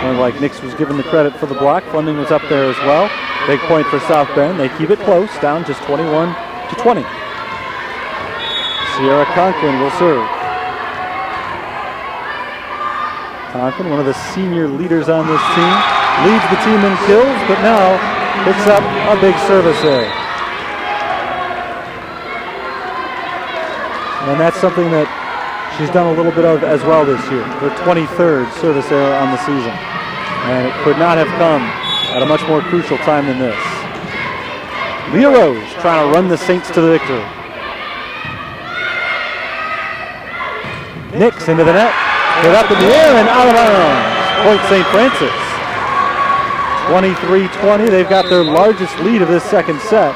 Speaker 1: Sounded like Nix was given the credit for the block. Fleming was up there as well. Big point for South Bend. They keep it close, down just 21-20. Sierra Conklin will serve. Conklin, one of the senior leaders on this team, leads the team in kills, but now picks up a big service error. And that's something that she's done a little bit of as well this year. Her 23rd service error on the season. And it could not have come at a much more crucial time than this. Leah Rose trying to run the Saints to the victory. Nix into the net. Get up in the air and out of bounds. Point St. Francis. 23-20. They've got their largest lead of this second set.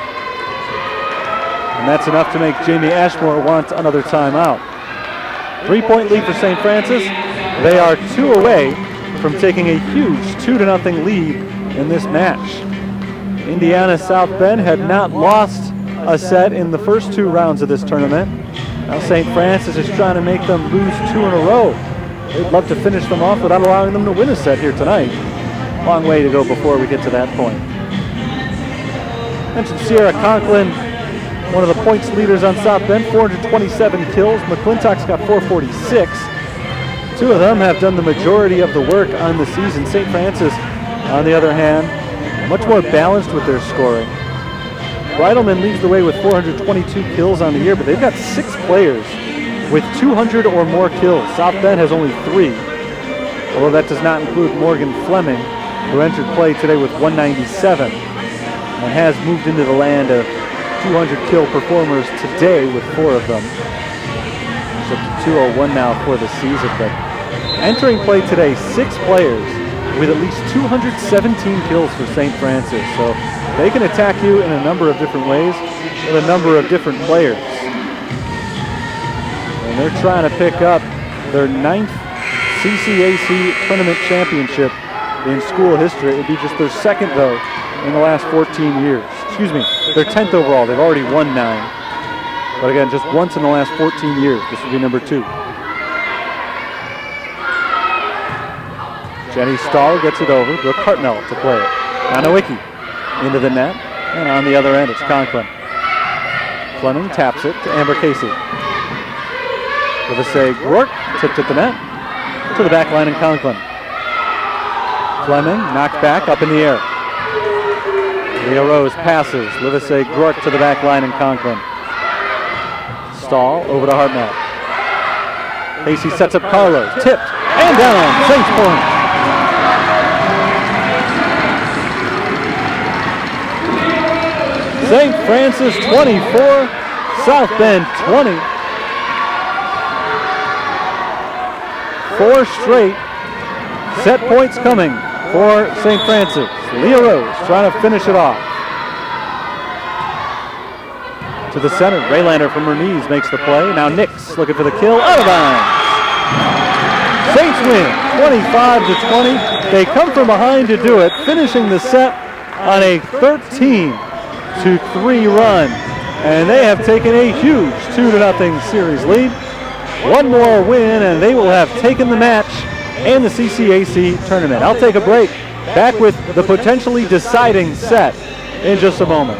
Speaker 1: And that's enough to make Jamie Ashmore want another timeout. 3-point lead for St. Francis. They are 2 away from taking a huge 2-0 lead in this match. Indiana South Bend had not lost a set in the first 2 rounds of this tournament. Now St. Francis is trying to make them lose 2 in a row. They'd love to finish them off without allowing them to win a set here tonight. Long way to go before we get to that point. Mentioned Sierra Conklin, one of the points leaders on South Bend, 427 kills. McClintock's got 446. 2 of them have done the majority of the work on the season. St. Francis, on the other hand, much more balanced with their scoring. Breidelman leads the way with 422 kills on the year, but they've got 6 players with 200 or more kills. South Bend has only 3, although that does not include Morgan Fleming, who entered play today with 197 and has moved into the land of 200 kill performers today with 4 of them. It's up to 201 now for the season, but entering play today, 6 players with at least 217 kills for St. Francis. So they can attack you in a number of different ways with a number of different players. And they're trying to pick up their 9th CCAC tournament championship in school history. It would be just their 2nd, though, in the last 14 years. Excuse me, their 10th overall. They've already won 9. But again, just once in the last 14 years. This would be number 2. Jenny Stahl gets it over. Brooke Hartnell to play it. Anowicki into the net. And on the other end, it's Conklin. Fleming taps it to Amber Casey. Livesey Rourke tipped at the net. To the back line in Conklin. Fleming knocked back up in the air. Leah Rose passes. Livesey Rourke to the back line in Conklin. Stahl over to Hartnell. Casey sets up Carlos. Tipped and down. Saints point. St. Francis 24, South Bend 20. 4 straight set points coming for St. Francis. Leah Rose trying to finish it off. To the center, Raylander from her knees makes the play. Now Nix looking for the kill, out of bounds. Saints win 25-20. They come from behind to do it, finishing the set on a 13-3 run. And they have taken a huge 2-0 series lead. One more win and they will have taken the match and the CCAC tournament. I'll take a break. Back with the potentially deciding set in just a moment.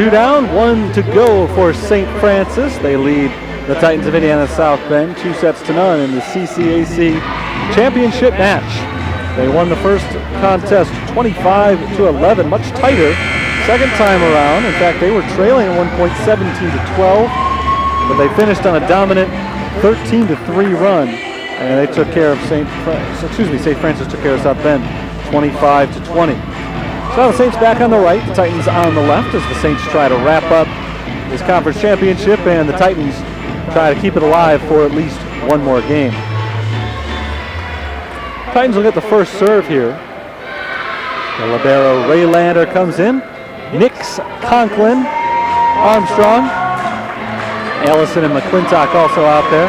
Speaker 1: 2 down, 1 to go for St. Francis. They lead the Titans of Indiana South Bend 2-0 in the CCAC championship match. They won the first contest 25-11, much tighter second time around. In fact, they were trailing at one point 17-12, but they finished on a dominant 13-3 run, and they took care of St. Francis took care of South Bend 25-20. So the Saints back on the right, the Titans on the left as the Saints try to wrap up this conference championship, and the Titans try to keep it alive for at least one more game. Titans will get the first serve here. The libero Ray Lander comes in. Nix Conklin, Armstrong, Allison and McClintock also out there.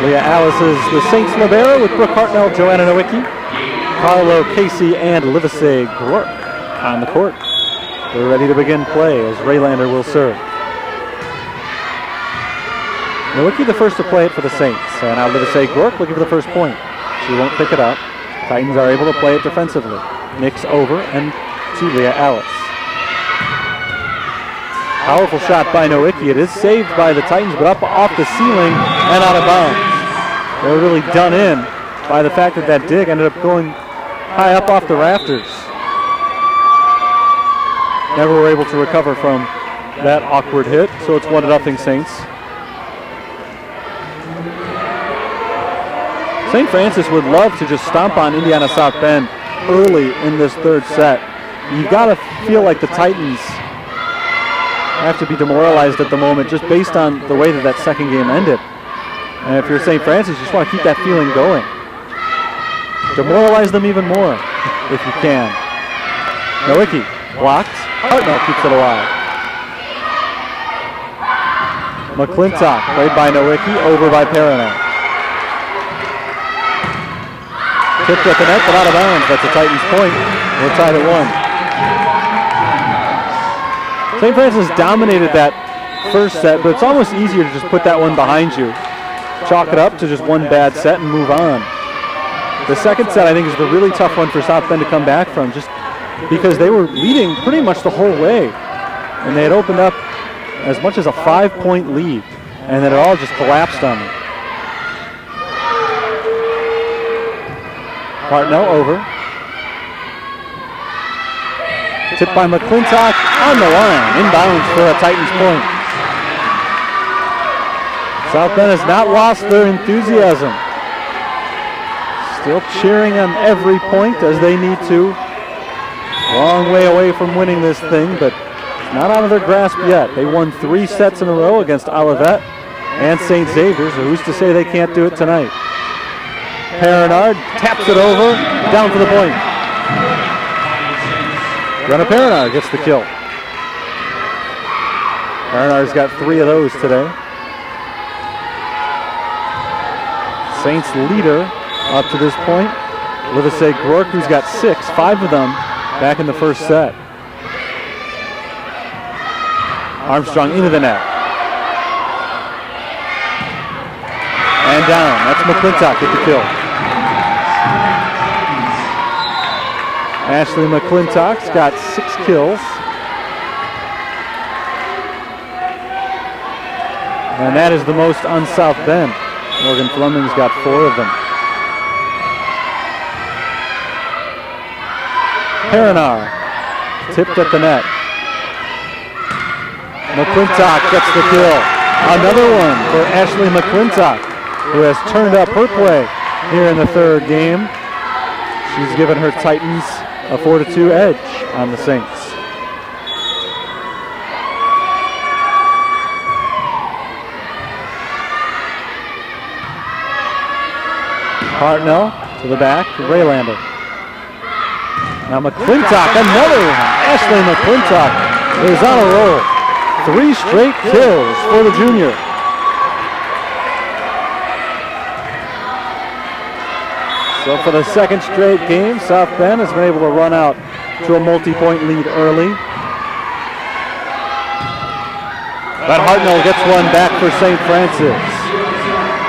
Speaker 1: Leah Alice is the Saints libero with Brooke Hartnell, Joanna Nowicki, Carlo Casey, and Livesey Groark on the court. They're ready to begin play as Ray Lander will serve. Nowicki the first to play it for the Saints. And now Livesey Groark looking for the first point. She won't pick it up. Titans are able to play it defensively. Nix over and to Leah Alice. Powerful shot by Nowicki. It is saved by the Titans, but up off the ceiling and out of bounds. They were really done in by the fact that that dig ended up going high up off the rafters. Never were able to recover from that awkward hit, so it's 1-0 Saints. St. Francis would love to just stomp on Indiana South Bend early in this third set. You've got to feel like the Titans have to be demoralized at the moment just based on the way that second game ended. And if you're St. Francis, you just want to keep that feeling going. Demoralize them even more if you can. Nowicki blocked. Hartnell keeps it alive. McClintock played by Nowicki, over by Perrineau. Tipped at the net, but out of bounds. That's a Titans point. We're tied at 1. St. Francis dominated that first set, but it's almost easier to just put that one behind you. Chalk it up to just one bad set and move on. The second set, I think, is the really tough one for South Bend to come back from, just because they were leading pretty much the whole way. And they had opened up as much as a 5-point lead, and then it all just collapsed on them. Hartnell over. Tipped by McClintock on the line, inbounds for a Titans point. South Bend has not lost their enthusiasm. Still cheering on every point as they need to. Long way away from winning this thing, but not out of their grasp yet. They won 3 sets in a row against Olivet and St. Xavier's, so who's to say they can't do it tonight? Perrinard taps it over, down for the point. Brenna Perrinard gets the kill. Perrinard's got 3 of those today. Saints leader up to this point. Livesey Groark, who's got 6, 5 of them back in the first set. Armstrong into the net. And down. That's McClintock with the kill. Ashley McClintock's got 6 kills. And that is the most on South Bend. Morgan Fleming's got 4 of them. Perrineau tipped at the net. McClintock gets the kill. Another one for Ashley McClintock, who has turned up her play here in the third game. She's given her Titans a 4-2 edge on the Saints. Hartnell to the back, Ray Lander. Now McClintock, another one. Ashley McClintock is on a roll. 3 straight kills for the junior. So for the second straight game, South Bend has been able to run out to a multi-point lead early. But Hartnell gets one back for St. Francis.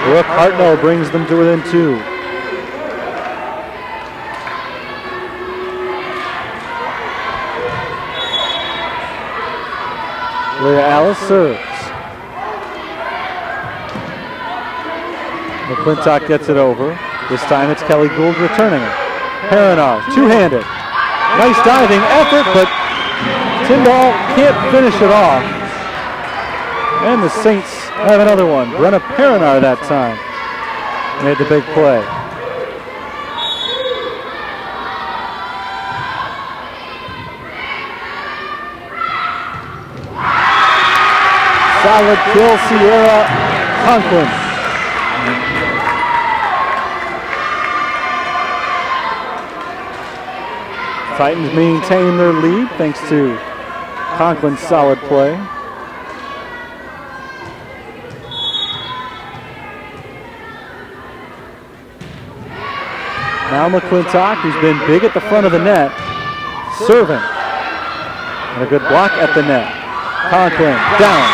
Speaker 1: Brooke Hartnell brings them to within 2. Leah Alice serves. McClintock gets it over. This time it's Kelly Gould returning it. Perinar, two-handed. Nice diving effort, but Tyndall can't finish it off. And the Saints have another one. Brenna Perinar that time made the big play. Solid kill, Sierra Conklin. Titans maintain their lead thanks to Conklin's solid play. Now McClintock, who's been big at the front of the net, serving. And a good block at the net. Conklin down.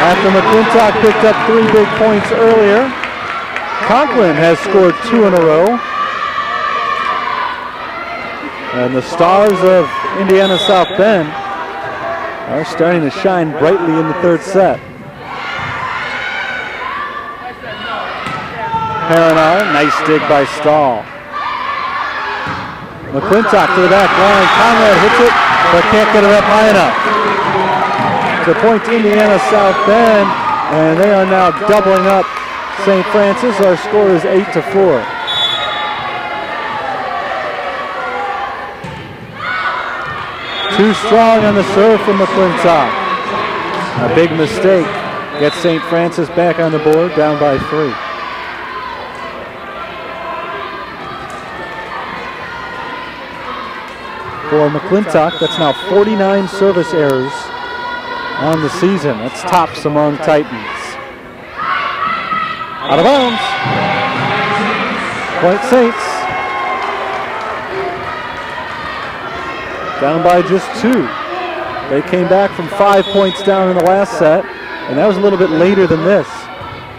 Speaker 1: After McClintock picked up 3 big points earlier, Conklin has scored 2 in a row. And the stars of Indiana South Bend are starting to shine brightly in the third set. Perinar, nice dig by Stahl. McClintock to the back line. Conrad hits it, but can't get it up high enough. To point to Indiana South Bend, and they are now doubling up St. Francis. Our score is 8-4. Too strong on the serve from McClintock. A big mistake gets St. Francis back on the board, down by 3. For McClintock, that's now 49 service errors on the season. That's tops among Titans. Out of bounds. Point Saints. Down by just 2. They came back from 5 points down in the last set, and that was a little bit later than this.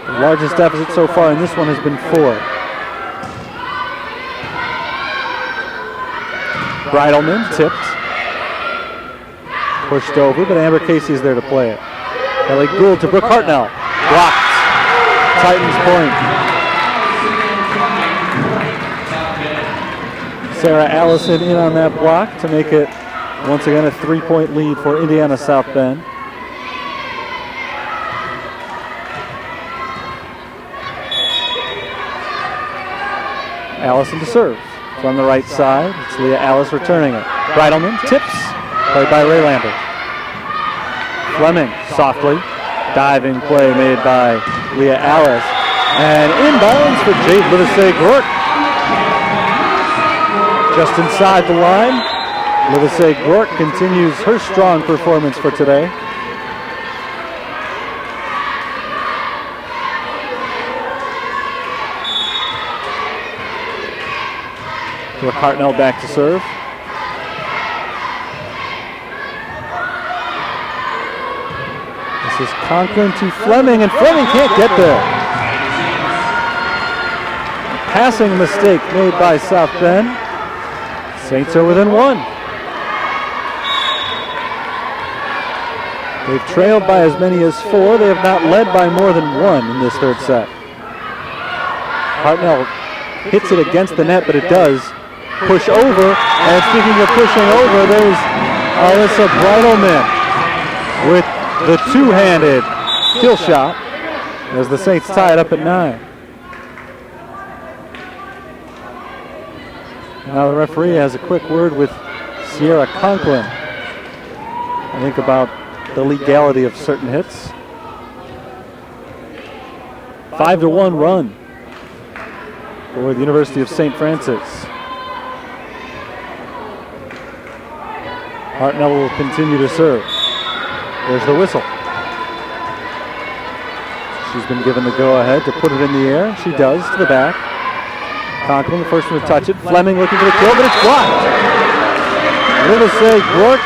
Speaker 1: The largest deficit so far in this one has been 4. Bridleman tipped. Pushed over, but Amber Casey is there to play it. Kelly Gould to Brooke Hartnell. Blocked. Titans point. Sarah Allison in on that block to make it once again a 3-point lead for Indiana South Bend. Allison to serve from the right side. It's Leah Alice returning it. Bridleman tips. Played by Ray Lambert. Fleming softly. Diving play made by Leah Alice. And inbounds for Jade Livesey-Gork. Just inside the line. Livesey-Gork continues her strong performance for today. Brooke Hartnell back to serve. This is Conklin to Fleming, and Fleming can't get there. Passing mistake made by South Bend. Saints are within 1. They've trailed by as many as 4. They have not led by more than 1 in this third set. Hartnell hits it against the net, but it does push over. And speaking of pushing over, there's Alyssa Bridleman with the two-handed kill shot as the Saints tie it up at 9. Now the referee has a quick word with Sierra Conklin. I think about the legality of certain hits. 5-1 run for the University of St. Francis. Hartnell will continue to serve. There's the whistle. She's been given the go-ahead to put it in the air. She does, to the back. Conklin, the first one to touch it. Fleming looking for the kill, but it's blocked. Livesey-Gork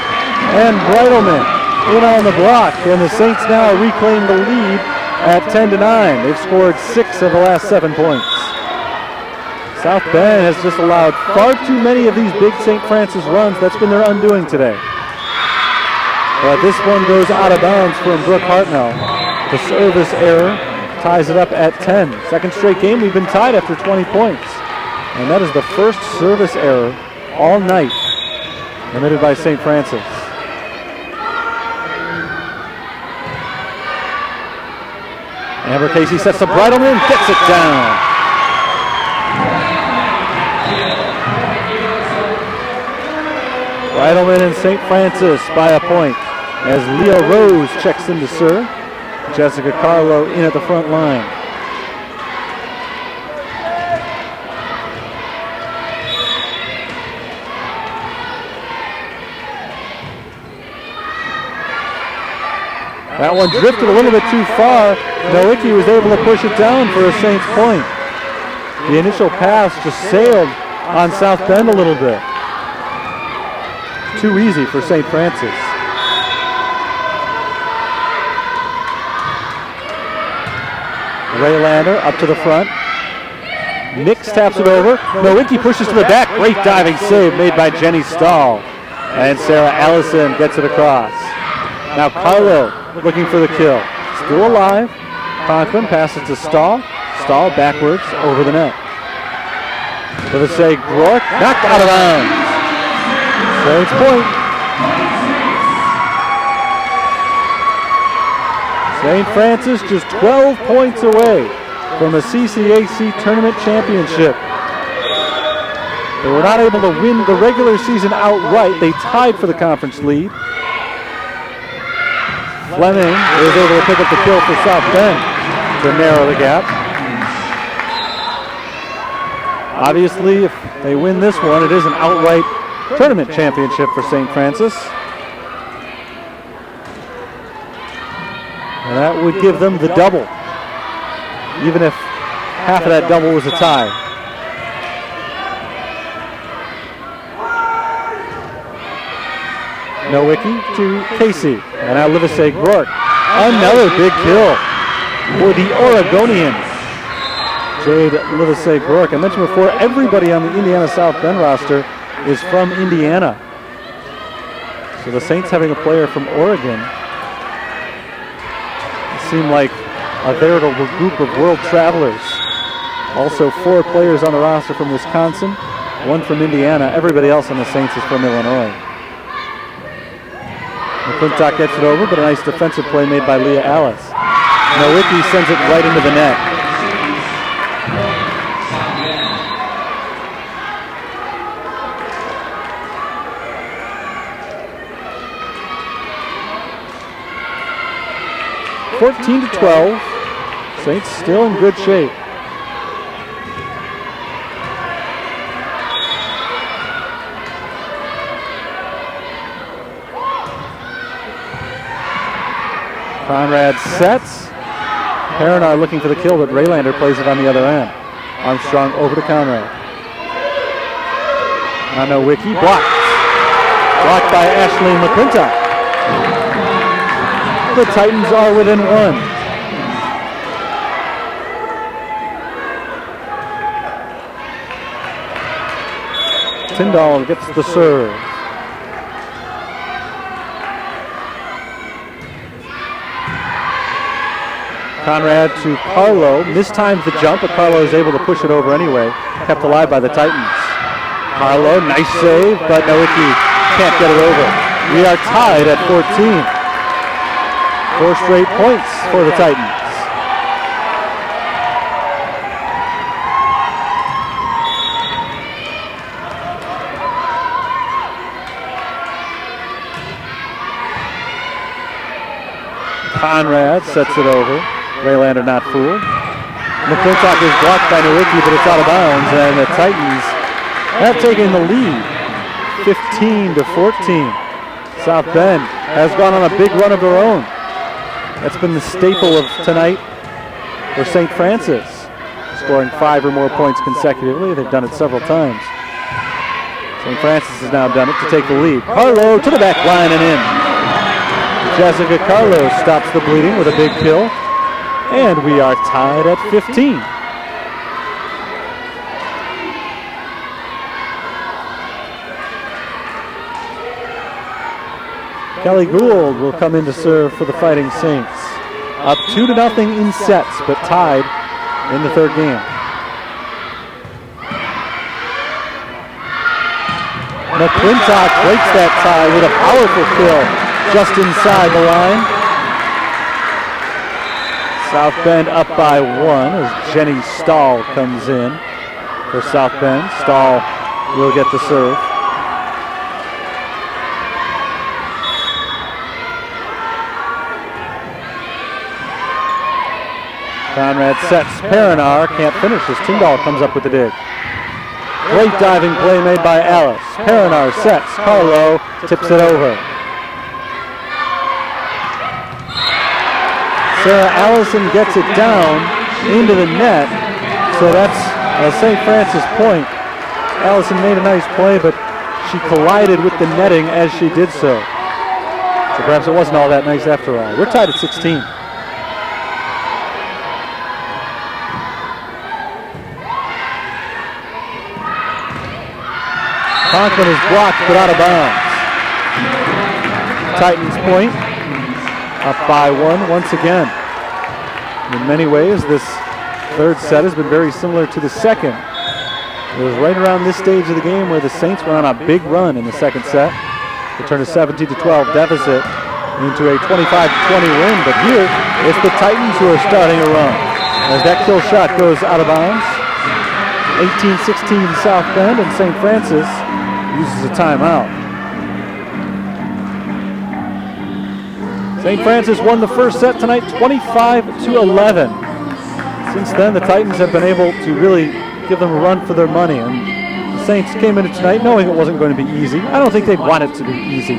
Speaker 1: and Bridleman in on the block, and the Saints now reclaim the lead at 10-9. They've scored 6 of the last 7 points. South Bend has just allowed far too many of these big St. Francis runs. That's been their undoing today. But this one goes out of bounds from Brooke Hartnell. The service error ties it up at 10. Second straight game we've been tied after 20 points. And that is the first service error all night committed by St. Francis. Amber Casey sets the bridle in, gets it down. Bridleman and St. Francis by a point as Leah Rose checks in to serve. Jessica Carlo in at the front line. That one drifted a little bit too far. Nowicki was able to push it down for a Saints point. The initial pass just sailed on South Bend a little bit. Too easy for St. Francis. Raylander up to the front. Nix taps it over. Nowicki pushes to the back. Great diving save made by Jenny Stahl. And Sarah Allison gets it across. Now Carlo looking for the kill. Still alive. Conklin passes to Stahl. Stahl backwards over the net. With a save, Rourke knocked out of bounds. Saints point. St. Francis just 12 points away from a CCAC tournament championship. They were not able to win the regular season outright. They tied for the conference lead. Fleming is able to pick up the kill for South Bend to narrow the gap. Obviously, if they win this one, it is an outright tournament championship for St. Francis. And that would give them the double, even if half of that double was a tie. Nowicki to Casey. And now Livesey Rourke. Another big kill for the Oregonians. Jade Livesey Rourke. I mentioned before, everybody on the Indiana South Bend roster is from Indiana. So the Saints having a player from Oregon seem like a veritable group of world travelers. Also 4 players on the roster from Wisconsin, 1 from Indiana. Everybody else on the Saints is from Illinois. McClintock gets it over, but a nice defensive play made by Leah Alice. Nowicki sends it right into the net. (14-12). Saints still in good shape. Conrad sets. Perrinar looking for the kill, but Raylander plays it on the other end. Armstrong over to Conrad. Now Nowicki blocked. Blocked by Ashley McClintock. The Titans are within 1. Tyndall gets the serve. Conrad to Carlo, mistimed the jump, but Carlo is able to push it over anyway. Kept alive by the Titans. Carlo, nice save, but Nowicki can't get it over. We are tied at 14. 4 straight points for the Titans. Conrad sets it over. Raylander not fooled. McClintock is blocked by Nowicki, but it's out of bounds, and the Titans have taken the lead, 15-14. South Bend has gone on a big run of their own. That's been the staple of tonight for St. Francis, scoring 5 or more points consecutively. They've done it several times. St. Francis has now done it to take the lead. Carlo to the back line and in. Jessica Carlo stops the bleeding with a big kill, and we are tied at 15. Kelly Gould will come in to serve for the Fighting Saints. Up 2-0 in sets, but tied in the third game. McClintock breaks that tie with a powerful kill just inside the line. South Bend up by 1 as Jenny Stahl comes in for South Bend. Stahl will get the serve. Conrad sets Perinar, can't finish as Tyndall comes up with the dig. Great diving play made by Alice. Perinar sets, Carlo tips it over. Sarah Allison gets it down into the net, so that's a St. Francis point. Allison made a nice play, but she collided with the netting as she did so. So perhaps it wasn't all that nice after all. We're tied at 16. Conklin is blocked but out of bounds. Titans point, up by 1 once again. In many ways, this third set has been very similar to the second. It was right around this stage of the game where the Saints went on a big run in the second set. They turned a 17-12 deficit into a 25-20 win, but here it's the Titans who are starting a run. As that kill shot goes out of bounds, 18-16 South Bend, and St. Francis uses a timeout. St. Francis won the first set tonight 25-11. Since then, the Titans have been able to really give them a run for their money, and the Saints came into tonight knowing it wasn't going to be easy. I don't think they'd want it to be easy.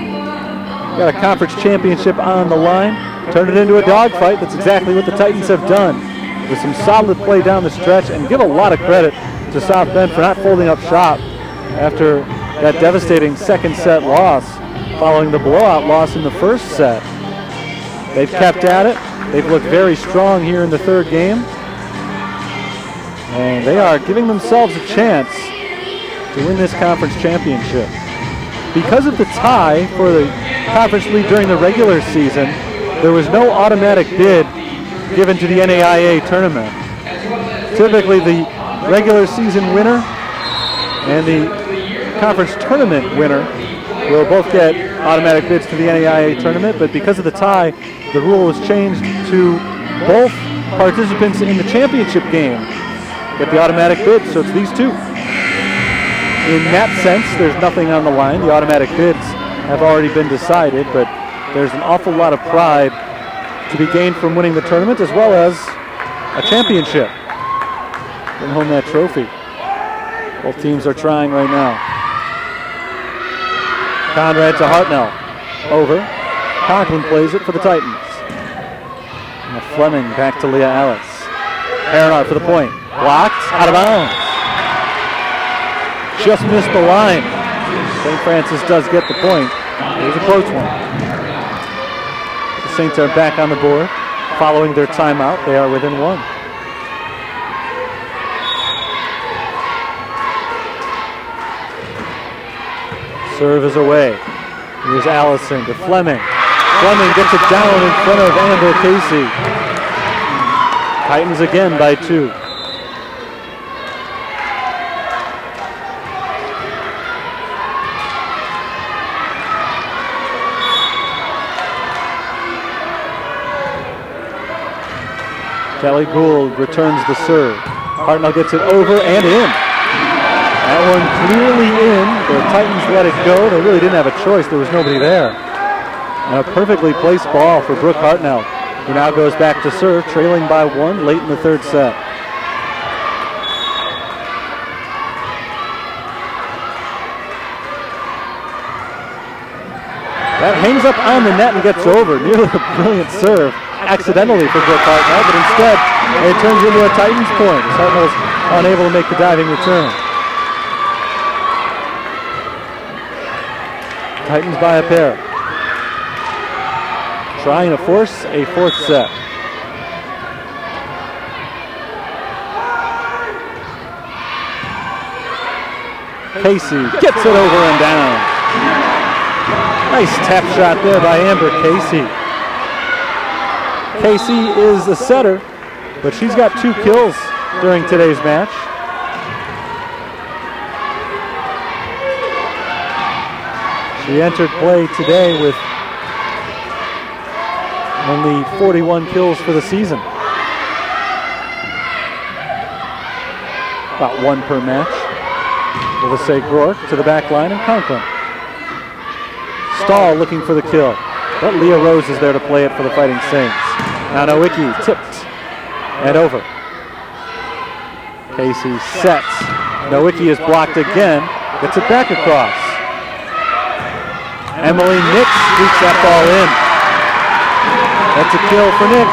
Speaker 1: Got a conference championship on the line, turned it into a dogfight. That's exactly what the Titans have done, with some solid play down the stretch, and give a lot of credit to South Bend for not folding up shop after that devastating second set loss following the blowout loss in the first set. They've kept at it. They've looked very strong here in the third game. And they are giving themselves a chance to win this conference championship. Because of the tie for the conference lead during the regular season, there was no automatic bid given to the NAIA tournament. Typically, the regular season winner and the conference tournament winner will both get automatic bids to the NAIA tournament, but because of the tie, the rule was changed to both participants in the championship game get the automatic bid, so it's these two. In that sense, there's nothing on the line. The automatic bids have already been decided, but there's an awful lot of pride to be gained from winning the tournament, as well as a championship. Bring home that trophy. Both teams are trying right now. Conrad to Hartnell. Over. Conklin plays it for the Titans. And Fleming back to Leah Alice. Perinar for the point. Blocked. Out of bounds. Just missed the line. St. Francis does get the point. It was a close one. The Saints are back on the board. Following their timeout, they are within 1. Serve is away. Here's Allison to Fleming. Fleming gets it down in front of Amber Casey. Titans again by 2. Kelly Gould returns the serve. Hartnell gets it over and in. That one clearly in. The Titans let it go. They really didn't have a choice. There was nobody there. And a perfectly placed ball for Brooke Hartnell, who now goes back to serve, trailing by 1 late in the third set. That hangs up on the net and gets over. Nearly a brilliant serve, accidentally for Brooke Hartnell, but instead it turns into a Titans point as Hartnell's unable to make the diving return. Titans by a pair. Trying to force a fourth set. Casey gets it over and down. Nice tap shot there by Amber Casey. Casey is a setter, but she's got 2 kills during today's match. She entered play today with only 41 kills for the season. About 1 per match. Livesey Rourke to the back line and Conklin. Stahl looking for the kill, but Leah Rose is there to play it for the Fighting Saints. Now Nowicki tipped and over. Casey sets. Nowicki is blocked again, gets it back across. Emily Nix sweeps that ball in. That's a kill for Nix.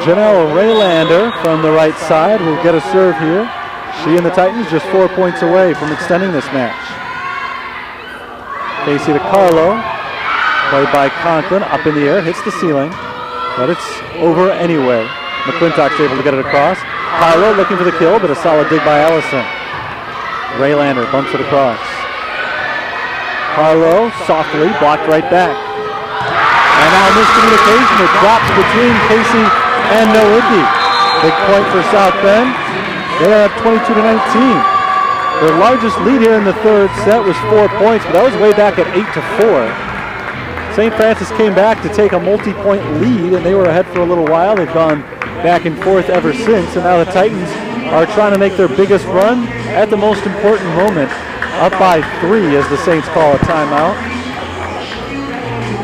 Speaker 1: Janelle Raylander from the right side will get a serve here. She and the Titans just 4 points away from extending this match. Casey to Carlo. Played by Conklin, up in the air, hits the ceiling, but it's over anyway. McClintock's able to get it across. Carlo looking for the kill, but a solid dig by Allison. Raylander bumps it across. Carlo softly blocked right back. And now miscommunication, it drops between Casey and Nowicki. Big point for South Bend. They are up 22-19. Their largest lead here in the third set was 4 points, but that was way back at 8-4. St. Francis came back to take a multi-point lead, and they were ahead for a little while. They've gone back and forth ever since, and now the Titans are trying to make their biggest run at the most important moment, up by 3 as the Saints call a timeout.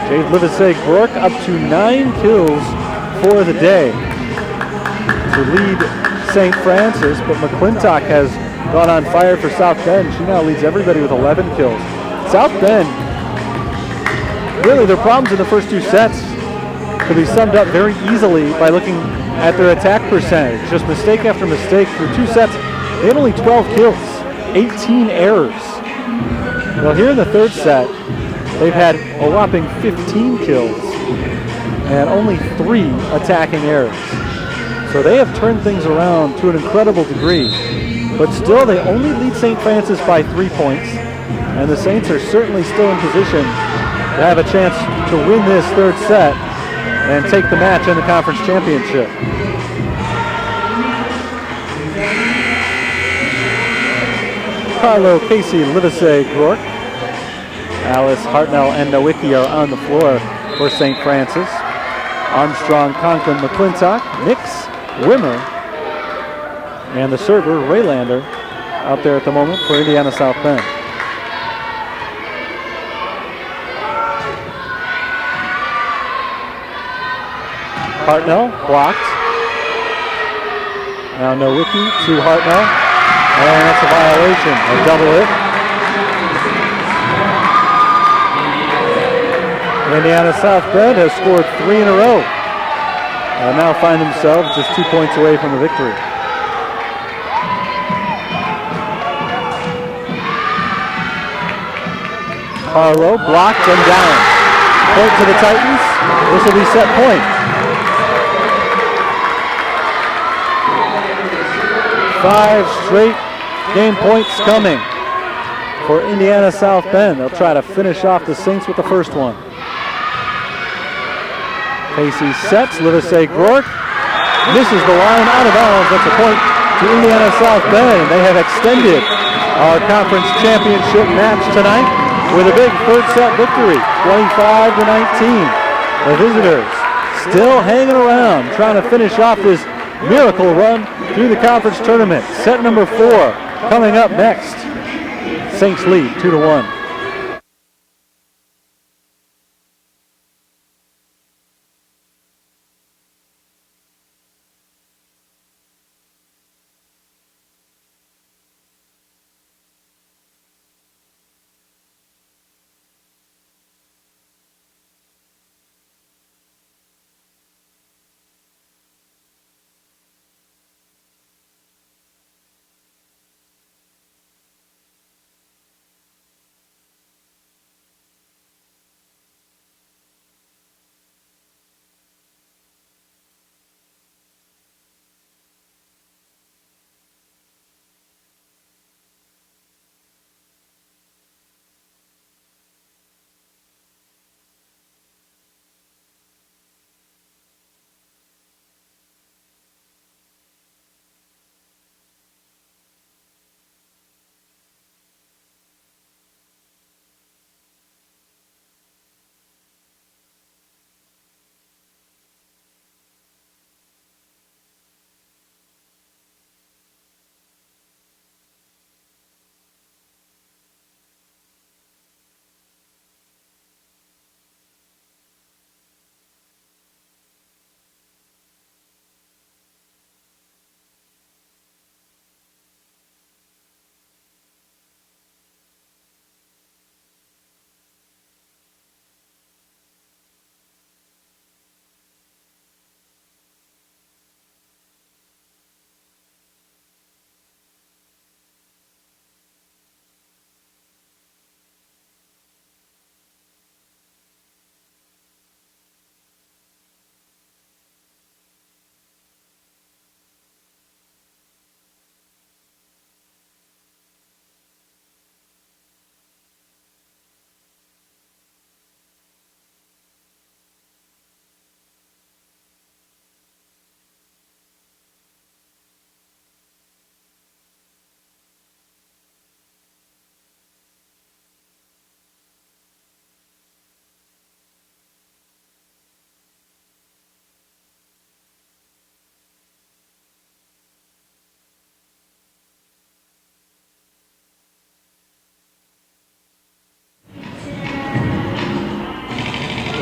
Speaker 1: Jade Livesey-Rourke up to 9 kills for the day to lead St. Francis, but McClintock has gone on fire for South Bend. She now leads everybody with 11 kills. South Bend, really, their problems in the first 2 sets could be summed up very easily by looking at their attack percentage. Just mistake after mistake. Through 2 sets, they had only 12 kills, 18 errors. Well, here in the third set, they've had a whopping 15 kills and only 3 attacking errors. So they have turned things around to an incredible degree. But still, they only lead St. Francis by 3 points, and the Saints are certainly still in position to have a chance to win this third set and take the match in the conference championship. Carlo, Casey, Livesey-Rourke, Alice, Hartnell, and Nowicki are on the floor for St. Francis. Armstrong, Conklin, McClintock, Nix, Wimmer, and the server, Raylander, out there at the moment for Indiana South Bend. Hartnell blocked. Now Nowicki to Hartnell, and that's a violation, a double hit. Indiana South Bend has scored 3 in a row and now find themselves just 2 points away from the victory. Carlo blocked and down. Point to the Titans. This will be set point. 5 straight game points coming for Indiana South Bend. They'll try to finish off the Saints with the first one. Casey sets, Livesey-Rourke misses the line, out of bounds. That's a point to Indiana South Bend. They have extended our conference championship match tonight with a big third set victory, 25-19. The visitors still hanging around, trying to finish off this miracle run through the conference tournament. Set number 4 coming up next. Saints lead 2-1.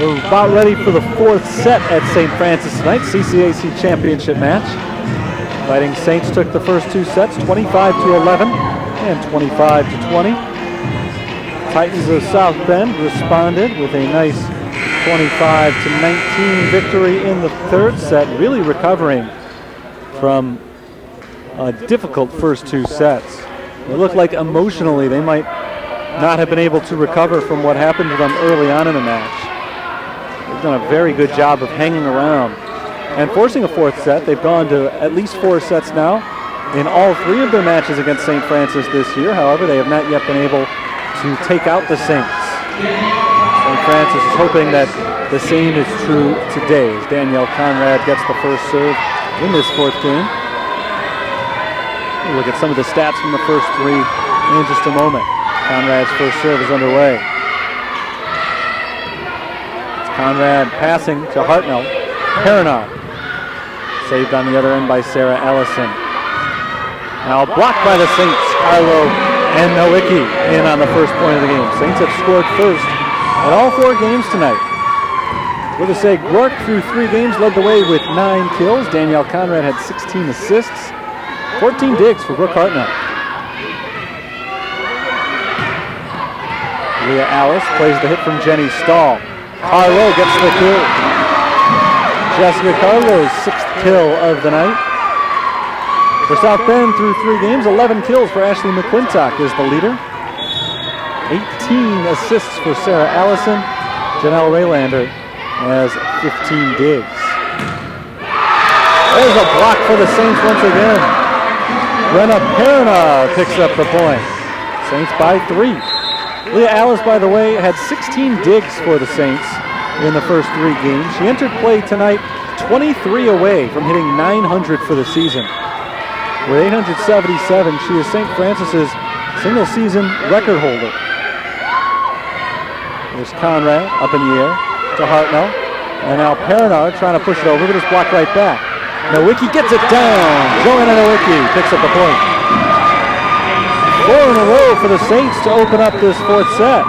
Speaker 1: We're about ready for the fourth set at St. Francis tonight, CCAC championship match. Fighting Saints took the first two sets, 25-11 and 25-20. Titans of South Bend responded with a nice 25-19 victory in the third set, really recovering from a difficult first two sets. It looked like emotionally they might not have been able to recover from what happened to them early on in the match. They've done a very good job of hanging around and forcing a fourth set. They've gone to at least 4 sets now in all 3 of their matches against St. Francis this year. However, they have not yet been able to take out the Saints. St. Francis is hoping that the same is true today as Danielle Conrad gets the first serve in this fourth game. We'll look at some of the stats from the first 3 in just a moment. Conrad's first serve is underway. It's Conrad passing to Hartnell. Perrinard saved on the other end by Sarah Ellison. Now blocked by the Saints, Carlo and Nowicki in on the first point of the game. Saints have scored first in all 4 games tonight. We're to say Gork through 3 games led the way with 9 kills. Danielle Conrad had 16 assists, 14 digs for Brooke Hartnell. Leah Alice plays the hit from Jenny Stahl. Carlo gets the kill. Jessica Carlo's 6th kill of the night. For South Bend through 3 games, 11 kills for Ashley McClintock is the leader. 18 assists for Sarah Allison. Janelle Raylander has 15 digs. There's a block for the Saints once again. Brenna Perrinard picks up the point. Saints by 3. Leah Alice, by the way, had 16 digs for the Saints in the first 3 games. She entered play tonight 23 away from hitting 900 for the season. With 877, she is St. Francis's single-season record holder. There's Conrad up in the air to Hartnell. And now Perrinard trying to push it over, but it's blocked right back. Nowicki gets it down. Joanna Nowicki picks up the point. 4 in a row for the Saints to open up this fourth set.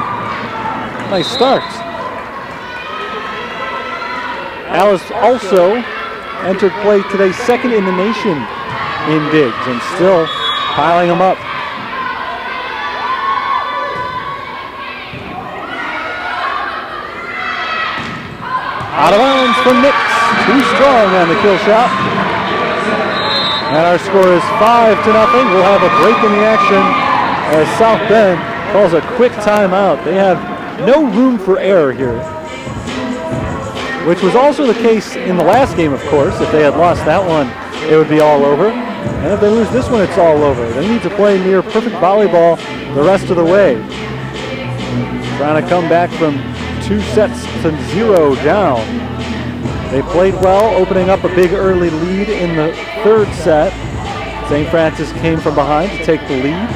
Speaker 1: Nice start. Alice also entered play today 2nd in the nation in digs and still piling them up. Out of bounds for Nix. Too strong on the kill shot. And our score is 5-0. We'll have a break in the action as South Bend calls a quick timeout. They have no room for error here, which was also the case in the last game, of course. If they had lost that one, it would be all over. And if they lose this one, it's all over. They need to play near perfect volleyball the rest of the way. Trying to come back from 2-0 down. They played well, opening up a big early lead in the third set. St. Francis came from behind to take the lead.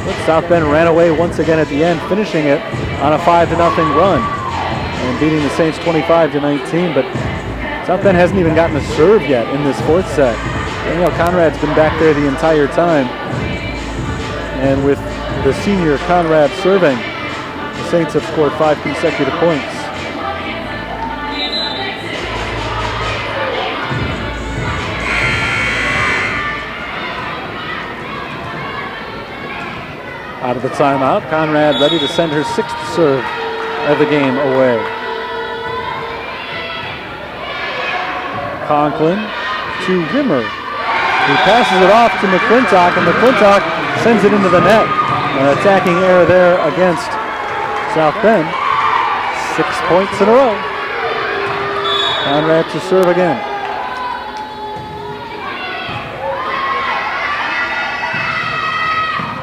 Speaker 1: But South Bend ran away once again at the end, finishing it on a 5-0 run and beating the Saints 25-19. But South Bend hasn't even gotten a serve yet in this fourth set. Danielle Conrad's been back there the entire time. And with the senior Conrad serving, the Saints have scored 5 consecutive points. Out of the timeout, Conrad ready to send her 6th serve of the game away. Conklin to Rimmer, who passes it off to McClintock, and McClintock sends it into the net. An attacking error there against South Bend. 6 points in a row. Conrad to serve again.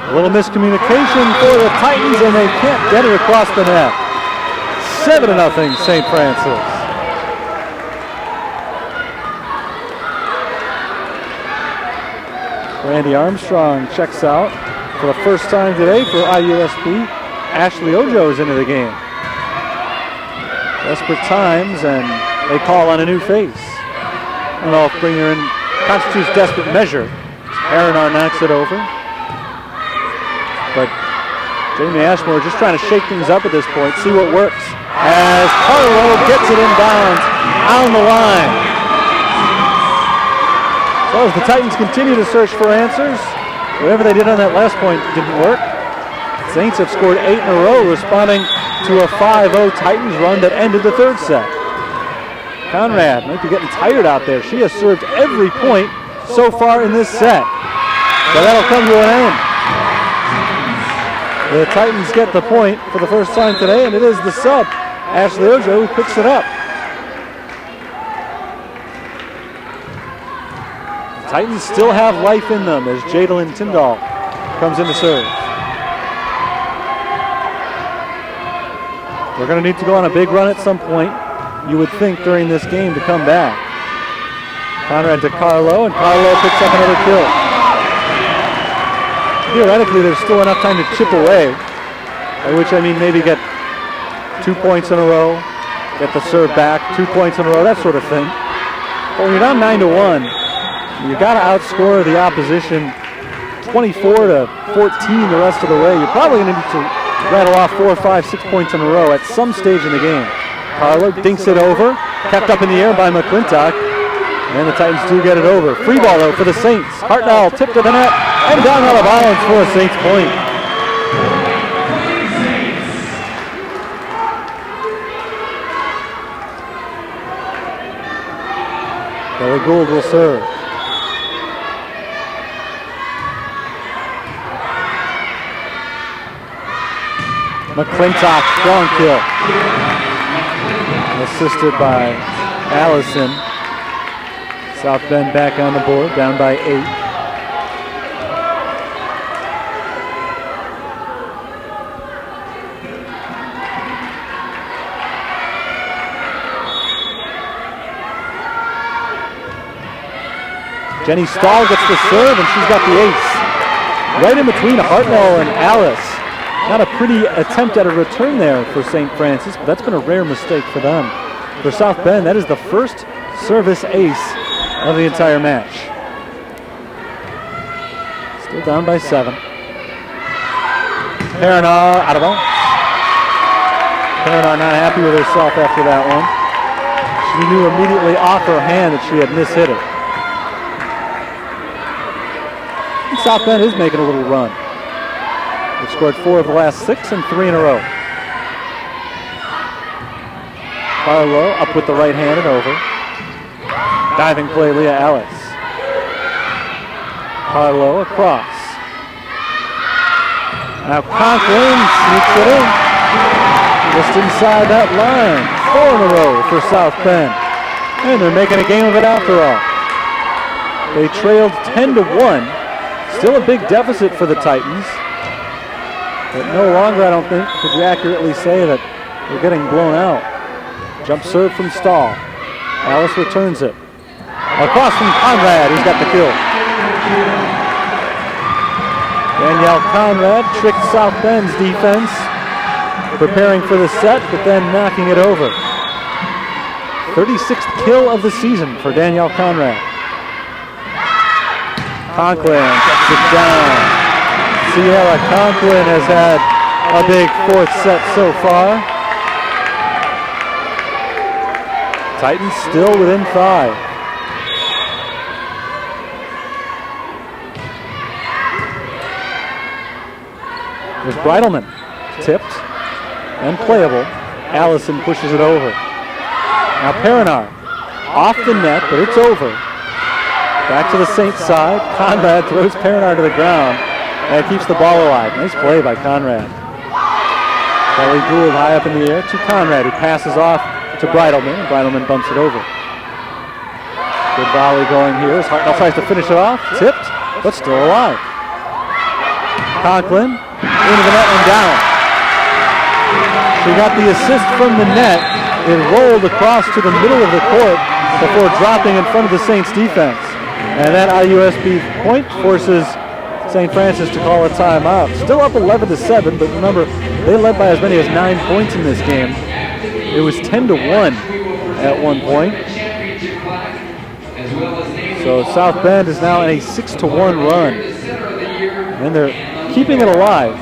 Speaker 1: A little miscommunication for the Titans, and they can't get it across the net. 7-0 St. Francis. Randy Armstrong checks out for the first time today for IUSP. Ashley Ojo is into the game. Desperate times, and they call on a new face. I don't know if bringing her in constitutes desperate measure. Perrinard knocks it over. But Jamie Ashmore just trying to shake things up at this point, see what works. as Carlo gets it inbounds on the line. So as the Titans continue to search for answers, whatever they did on that last point didn't work. Saints have scored 8 in a row, responding to a 5-0 Titans run that ended the third set. Conrad might be getting tired out there. She has served every point so far in this set. But that'll come to an end. The Titans get the point for the first time today, and it is the sub, Ashley Ojo, who picks it up. The Titans still have life in them as Jadalyn Tyndall comes in to serve. We're going to need to go on a big run at some point, you would think, during this game to come back. Conrad to Carlo, and Carlo picks up another kill. Theoretically, there's still enough time to chip away, by which I mean maybe get 2 points in a row, get the serve back, 2 points in a row, that sort of thing. But when you're down 9-1, you got to outscore the opposition 24-14 the rest of the way. You're probably going to need to rattle off 4, 5, 6 points in a row at some stage in the game. Carlo dinks it over, kept up in the air by McClintock, and the Titans do get it over. Free ball though for the Saints. Hartnell tipped to the net and down out of bounds for a Saints point. Kelly Gould will serve. McClintock, strong kill. Assisted by Allison. South Bend back on the board, down by 8. Jenny Stahl gets the serve, and she's got the ace. Right in between Hartnell and Alice. Not a pretty attempt at a return there for St. Francis, but that's been a rare mistake for them. For South Bend, that is the first service ace of the entire match. Still down by 7. Perinar out of bounds. Perinar not happy with herself after that one. She knew immediately off her hand that she had mishit it. And South Bend is making a little run. They've scored 4 of the last 6 and 3 in a row. Carlo up with the right hand and over. Diving play, Leah Alice. Carlo across. Now Conklin sneaks it in. Just inside that line. 4 in a row for South Bend. And they're making a game of it after all. They trailed 10-1. Still a big deficit for the Titans. But no longer, I don't think, could you accurately say that they're getting blown out. Jump serve from Stahl. Alice returns it. Across from Conrad, who's got the kill. Danielle Conrad tricked South Bend's defense, preparing for the set, but then knocking it over. 36th kill of the season for Danielle Conrad. Conklin gets it down. Sierra Conklin has had a big 4th set so far. Titans still within 5. There's Breidelman, tipped and playable. Allison pushes it over. Now Perinar, off the net, but it's over. Back to the Saints side. Conrad throws Perinar to the ground and keeps the ball alive. Nice play by Conrad. Kelly Gould high up in the air to Conrad, who passes off to Breidelman, and Breidelman bumps it over. Good volley going here as Hartnell tries to finish it off. Tipped, but still alive. Conklin into the net and down. She got the assist from the net. It rolled across to the middle of the court before dropping in front of the Saints defense. And that IUSB point forces St. Francis to call a timeout. Still up 11-7, but remember, they led by as many as 9 points in this game. It was 10-1 at one point. So South Bend is now in a 6-1 run. And they're keeping it alive.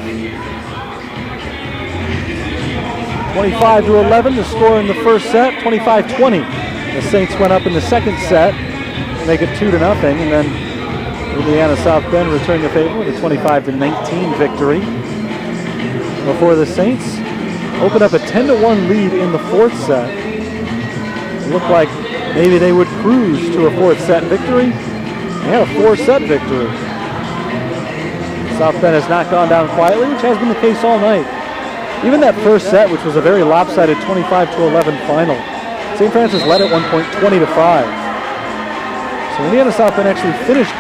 Speaker 1: 25-11 to score in the first set, 25-20. The Saints went up in the second set, make it 2-0, and then Indiana South Bend returned the favor with a 25-19 victory. Before the Saints opened up a 10-1 lead in the fourth set. It looked like maybe they would cruise to a fourth set victory. They had a 4-set victory. South Bend has not gone down quietly, which has been the case all night. Even that first set, which was a very lopsided 25-11 final, St. Francis led at one point 20-5. So Indiana South Bend actually finished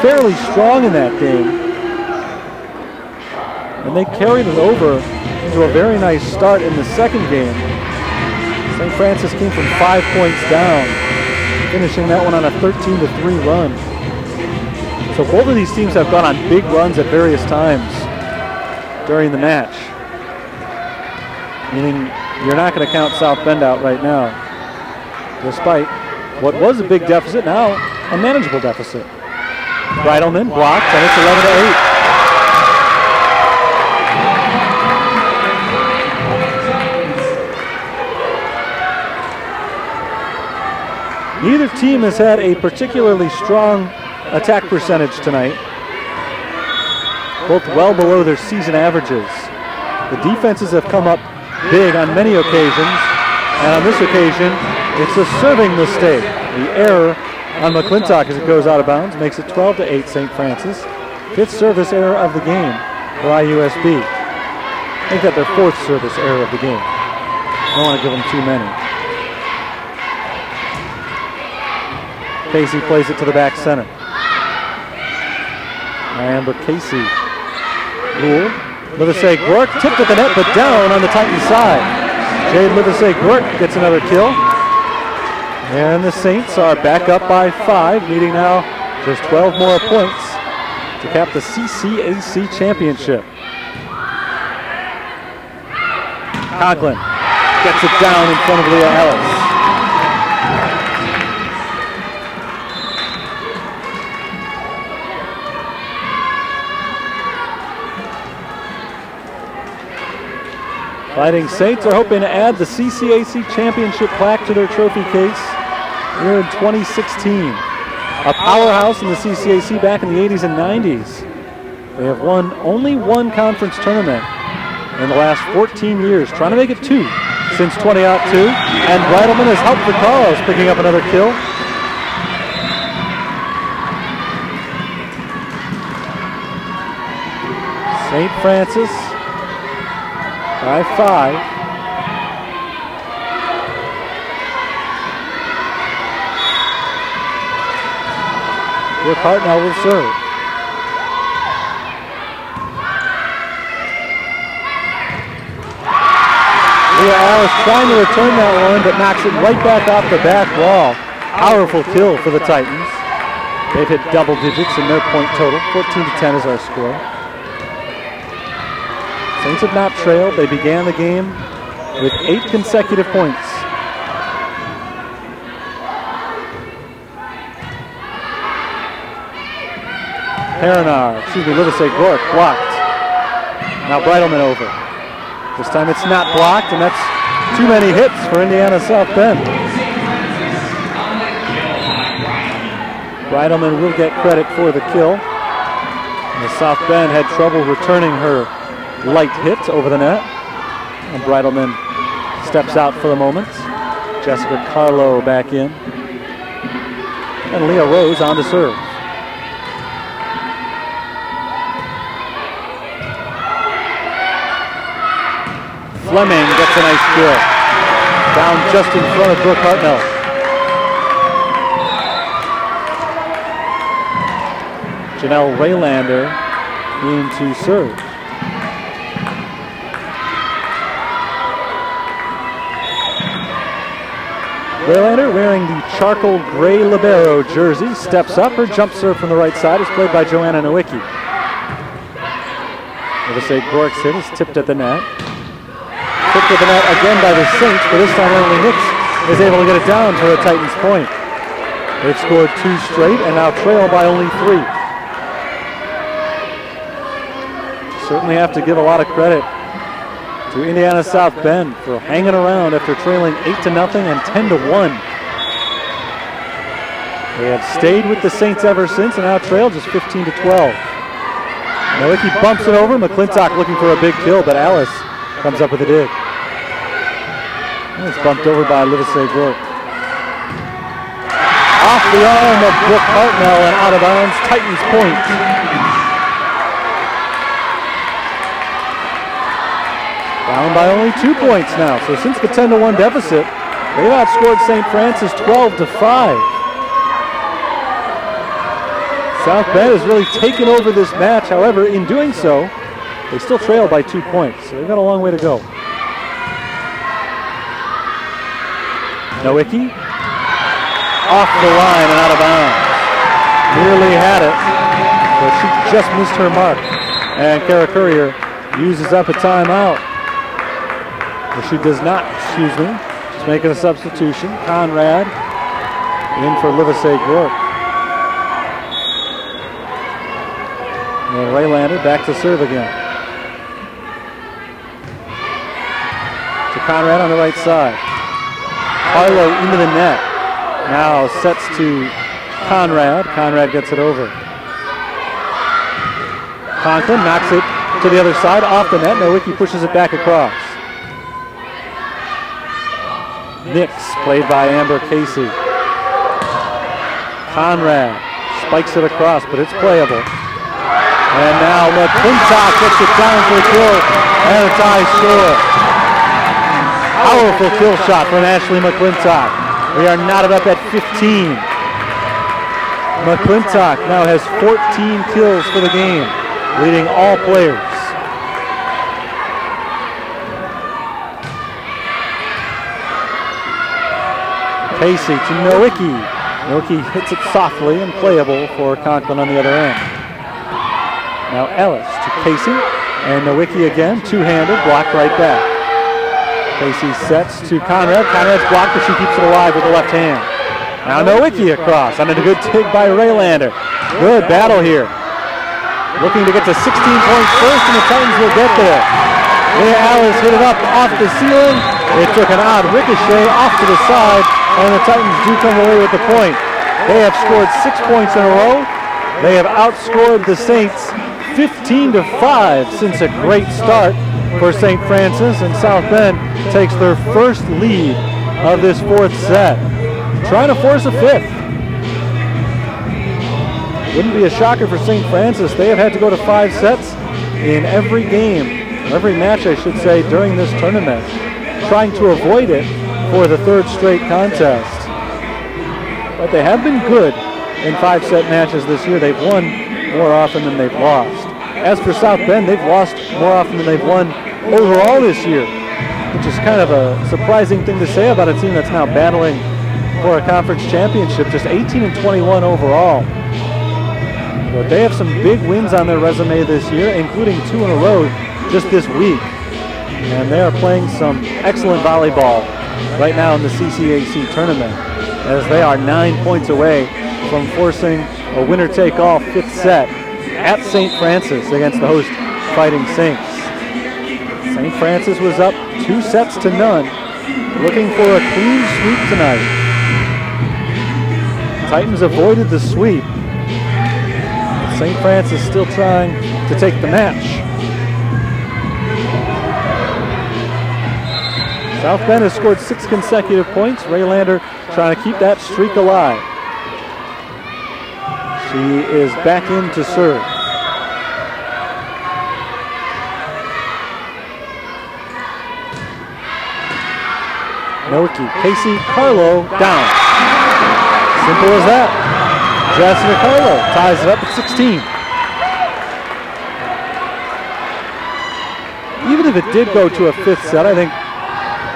Speaker 1: fairly strong in that game. And they carried it over to a very nice start in the second game. St. Francis came from 5 points down, finishing that one on a 13-3 run. So both of these teams have gone on big runs at various times during the match. Meaning you're not going to count South Bend out right now, despite what was a big deficit, now a manageable deficit. Breidelman blocked, and it's 11-8. Neither team has had a particularly strong attack percentage tonight. Both well below their season averages. The defenses have come up big on many occasions, and on this occasion, it's a serving mistake. The error on McClintock as it goes out of bounds makes it 12-8 St. Francis. 5th service error of the game for IUSB. I think that their 4th service error of the game. I don't want to give them too many. Casey plays it to the back center. Amber Casey. Rule. Livesey Gork tipped at the net, but down on the Titan side. Jade Livesey Gork gets another kill. And the Saints are back up by 5, needing now just 12 more points to cap the CCAC championship. Conklin gets it down in front of Leah Ellis. Fighting Saints are hoping to add the CCAC championship plaque to their trophy case here in 2016. A powerhouse in the CCAC back in the 80s and 90s. They have won only one conference tournament in the last 14 years, trying to make it 2 since 2002. And Breidelman has helped the Carlos, picking up another kill. St. Francis by 5. Brooke Hartnell will serve. Leah Alice trying to return that one, but knocks it right back off the back wall. Powerful kill for the Titans. They've hit double digits in their point total. 14-10 is our score. Saints have not trailed. They began the game with 8 consecutive points. Livesey Gork blocked. Now Breidelman over. This time it's not blocked, and that's too many hits for Indiana South Bend. Breidelman will get credit for the kill. And the South Bend had trouble returning her light hit over the net. And Breidelman steps out for the moment. Jessica Carlo back in. And Leah Rose on to serve. Fleming gets a nice kill. Down just in front of Brooke Hartnell. Janelle Raylander in to serve. Raylander, wearing the charcoal gray libero jersey, steps up. Her jump serve from the right side is played by Joanna Nowicki. Livesey Gork's hit is tipped at the net. Tipped at the net again by the Saints, but this time only Nix is able to get it down to a Titans point. They've scored 2 straight and now trail by only 3. Certainly have to give a lot of credit to Indiana South Bend for hanging around after trailing 8-0 and 10-1. They have stayed with the Saints ever since and now trail just 15-12. Nowicki bumps it over. McClintock looking for a big kill, but Alice comes up with a dig. And it's bumped over by Livesey Gork. Off the arm of Brooke Hartnell and out of bounds. Titans point. Down by only 2 points now. So since the 10-1 deficit, they've outscored St. Francis 12-5. South Bend has really taken over this match. However, in doing so, they still trail by 2 points. So they've got a long way to go. Nowicki off the line and out of bounds. Nearly had it, but she just missed her mark. And Kara Courier uses up a timeout. But she does not, She's making a substitution. Conrad in for Livesey Gork. And Raylander back to serve again. To Conrad on the right side. Harlow into the net. Now sets to Conrad. Conrad gets it over. Conklin knocks it to the other side, off the net. Nowicki pushes it back across. Nix, played by Amber Casey. Conrad spikes it across, but it's playable. And now McClintock gets it down for a kill, and a tie score. Powerful kill shot from Ashley McClintock. We are knotted up at 15. McClintock now has 14 kills for the game, leading all players. Casey to Nowicki. Nowicki hits it softly and playable for Conklin on the other end. Now Ellis to Casey, and Nowicki again, two-handed, blocked right back. Casey sets to Conrad. Conrad's blocked, but she keeps it alive with the left hand. Now Nowicki across, on a good dig by Raylander. Good battle here. Looking to get to 16 points first, and the Titans will get there. Leah Alice hit it up off the ceiling. It took an odd ricochet off to the side, and the Titans do come away with the point. They have scored 6 points in a row. They have outscored the Saints 15-5 since a great start for St. Francis, and South Bend takes their first lead of this fourth set. Trying to force a fifth. Wouldn't be a shocker for St. Francis. They have had to go to 5 sets in every game, every match I should say, during this tournament, trying to avoid it for the third straight contest. But they have been good in 5-set matches this year. They've won more often than they've lost. As for South Bend, they've lost more often than they've won overall this year, which is kind of a surprising thing to say about a team that's now battling for a conference championship, just 18-21 overall. But they have some big wins on their resume this year, including 2 in a row just this week. And they are playing some excellent volleyball right now in the CCAC tournament, as they are 9 points away from forcing a winner-take-all 5th set at St. Francis against the host Fighting Saints. St. Francis was up 2-0, looking for a clean sweep tonight. Titans avoided the sweep. St. Francis still trying to take the match. South Bend has scored 6 consecutive points. Raylander trying to keep that streak alive. She is back in to serve. Nowicki, Casey, Carlo, down. Simple as that. Jessica Carlo ties it up at 16. Even if it did go to a 5th set, I think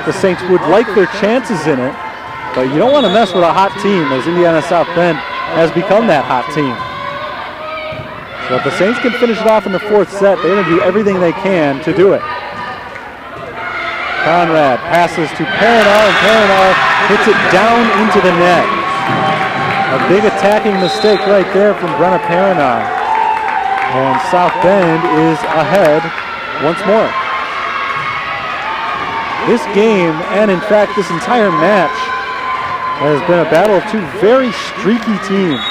Speaker 1: the Saints would like their chances in it, but you don't want to mess with a hot team, as Indiana South Bend has become that hot team. So if the Saints can finish it off in the 4th set, they're going to do everything they can to do it. Conrad passes to Perinar, and Perinar hits it down into the net. A big attacking mistake right there from Brenna Perinar. And South Bend is ahead once more. This game, and in fact this entire match, has been a battle of two very streaky teams.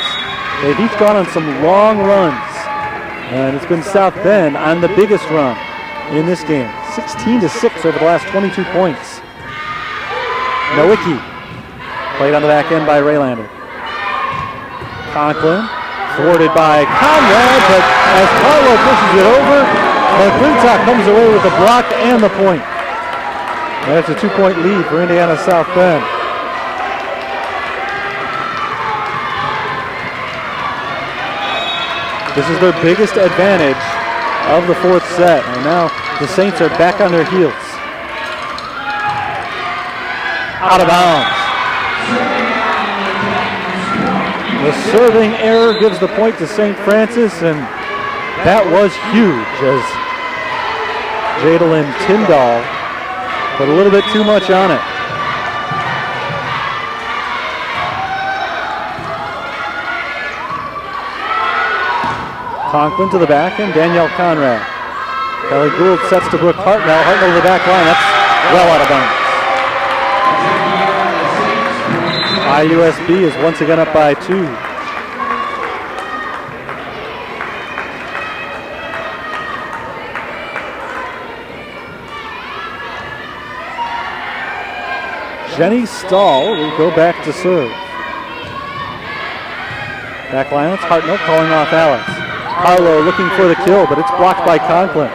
Speaker 1: They've each gone on some long runs, and it's been South Bend on the biggest run in this game. 16-6 over the last 22 points. Nowicki played on the back end by Raylander. Conklin thwarted by Conrad, but as Carlo pushes it over, McClintock comes away with the block and the point. That's a 2-point lead for Indiana South Bend. This is their biggest advantage of the fourth set, and now the Saints are back on their heels. Out of bounds. The serving error gives the point to St. Francis, and that was huge as Jadalyn Tyndall put a little bit too much on it. Conklin to the back and Danielle Conrad. Kelly Gould sets to Brooke Hartnell. Hartnell to the back line. That's well out of bounds. IUSB is once again up by 2. Jenny Stahl will go back to serve. Back line, it's Hartnell calling off Alex. Carlo looking for the kill, but it's blocked by Conklin.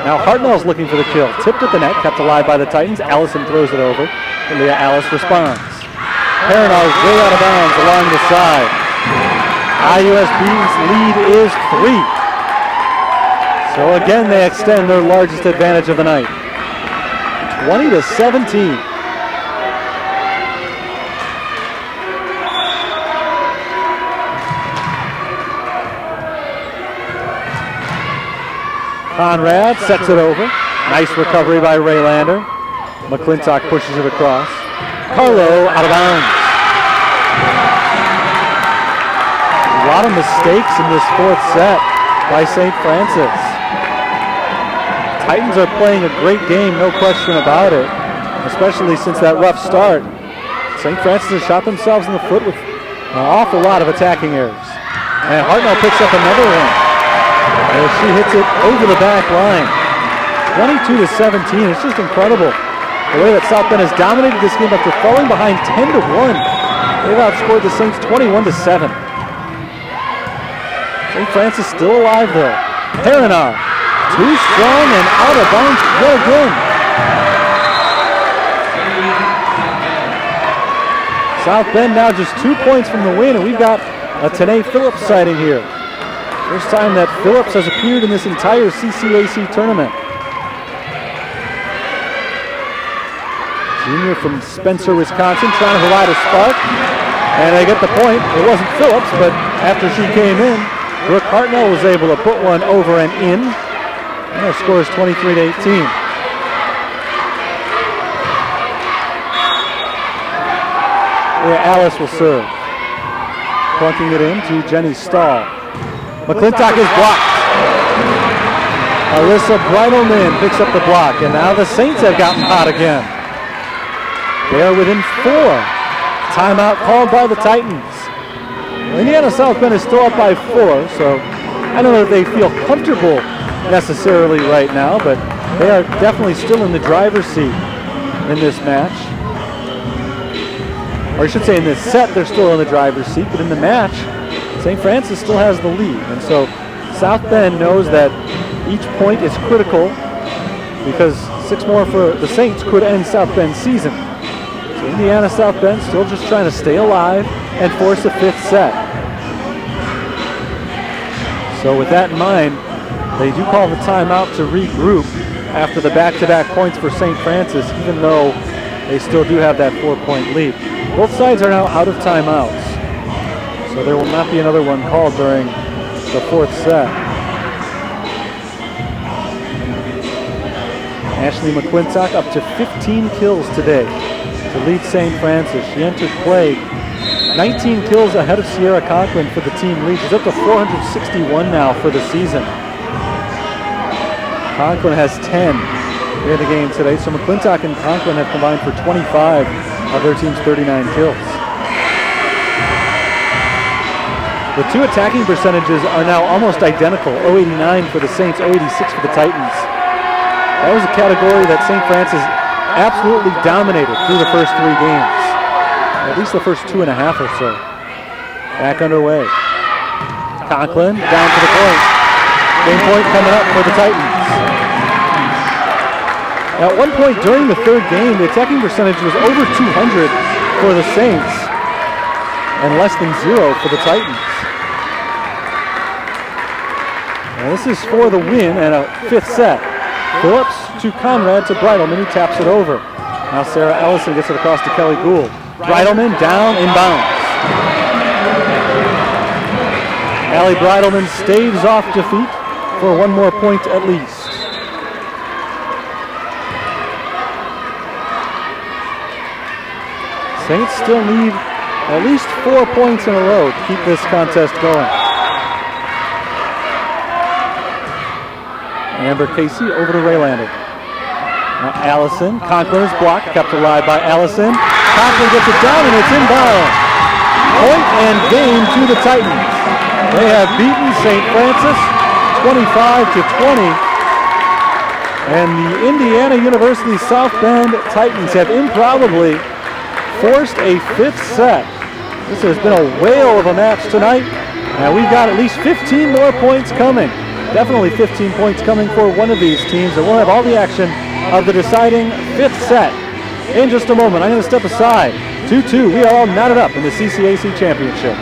Speaker 1: Now Hartnell's looking for the kill. Tipped at the net, kept alive by the Titans. Allison throws it over, and Leah Alice responds. Paranar's way out of bounds along the side. IUSB's lead is 3. So again, they extend their largest advantage of the night. 20-17. Conrad sets it over. Nice recovery by Raylander. McClintock pushes it across. Carlo out of bounds. A lot of mistakes in this fourth set by St. Francis. Titans are playing a great game, no question about it, especially since that rough start. St. Francis has shot themselves in the foot with an awful lot of attacking errors. And Hartnell picks up another one. As she hits it over the back line. 22-17. It's just incredible the way that South Bend has dominated this game after falling behind 10-1. They've outscored the Saints 21-7. St. Francis still alive though. Paranar, too strong and out of bounds yet again. South Bend now just 2 points from the win, and we've got a Tanae Phillips sighting here. First time that Phillips has appeared in this entire CCAC tournament. Junior from Spencer, Wisconsin, trying to provide a spark. And they get the point. It wasn't Phillips, but after she came in, Brooke Hartnell was able to put one over and in. And their score is 23-18. Yeah, Alice will serve. Plunking it in to Jenny Stahl. McClintock is blocked. Alyssa Breidelman picks up the block, and now the Saints have gotten hot again. They are within 4. Timeout called by the Titans. Well, Indiana South Bend is still up by 4, so I don't know if they feel comfortable necessarily right now, but they are definitely still in the driver's seat in this match. Or I should say in this set, they're still in the driver's seat, but in the match, St. Francis still has the lead, and so South Bend knows that each point is critical because 6 more for the Saints could end South Bend's season. So Indiana South Bend still just trying to stay alive and force a 5th set. So with that in mind, they do call the timeout to regroup after the back-to-back points for St. Francis, even though they still do have that 4-point lead. Both sides are now out of timeouts. So there will not be another one called during the 4th set. Ashley McClintock up to 15 kills today to lead St. Francis. She entered play 19 kills ahead of Sierra Conklin for the team lead. She's up to 461 now for the season. Conklin has 10. in the game today. So McClintock and Conklin have combined for 25 of their team's 39 kills. The two attacking percentages are now almost identical, 089 for the Saints, 086 for the Titans. That was a category that St. Francis absolutely dominated through the first 3 games, at least the first 2.5 or so. Back underway. Conklin down to the point. Game point coming up for the Titans. Now, at one point during the 3rd game, the attacking percentage was over 200 for the Saints and less than 0 for the Titans. Now, this is for the win and a 5th set. Phillips to Conrad to Breidelman, who taps it over. Now Sarah Ellison gets it across to Kelly Gould. Breidelman down inbounds. Allie Breidelman staves off defeat for 1 more point at least. Saints still need at least 4 points in a row to keep this contest going. Amber Casey over to Raylander. Now Allison, Conklin is blocked, kept alive by Allison. Conklin gets it down and it's inbound. Point and game to the Titans. They have beaten St. Francis 25-20. And the Indiana University South Bend Titans have improbably forced a 5th set. This has been a whale of a match tonight. And we've got at least 15 more points coming. Definitely 15 points coming for one of these teams, and we'll have all the action of the deciding 5th set in just a moment. I'm going to step aside. 2-2, we are all knotted up in the CCAC Championship.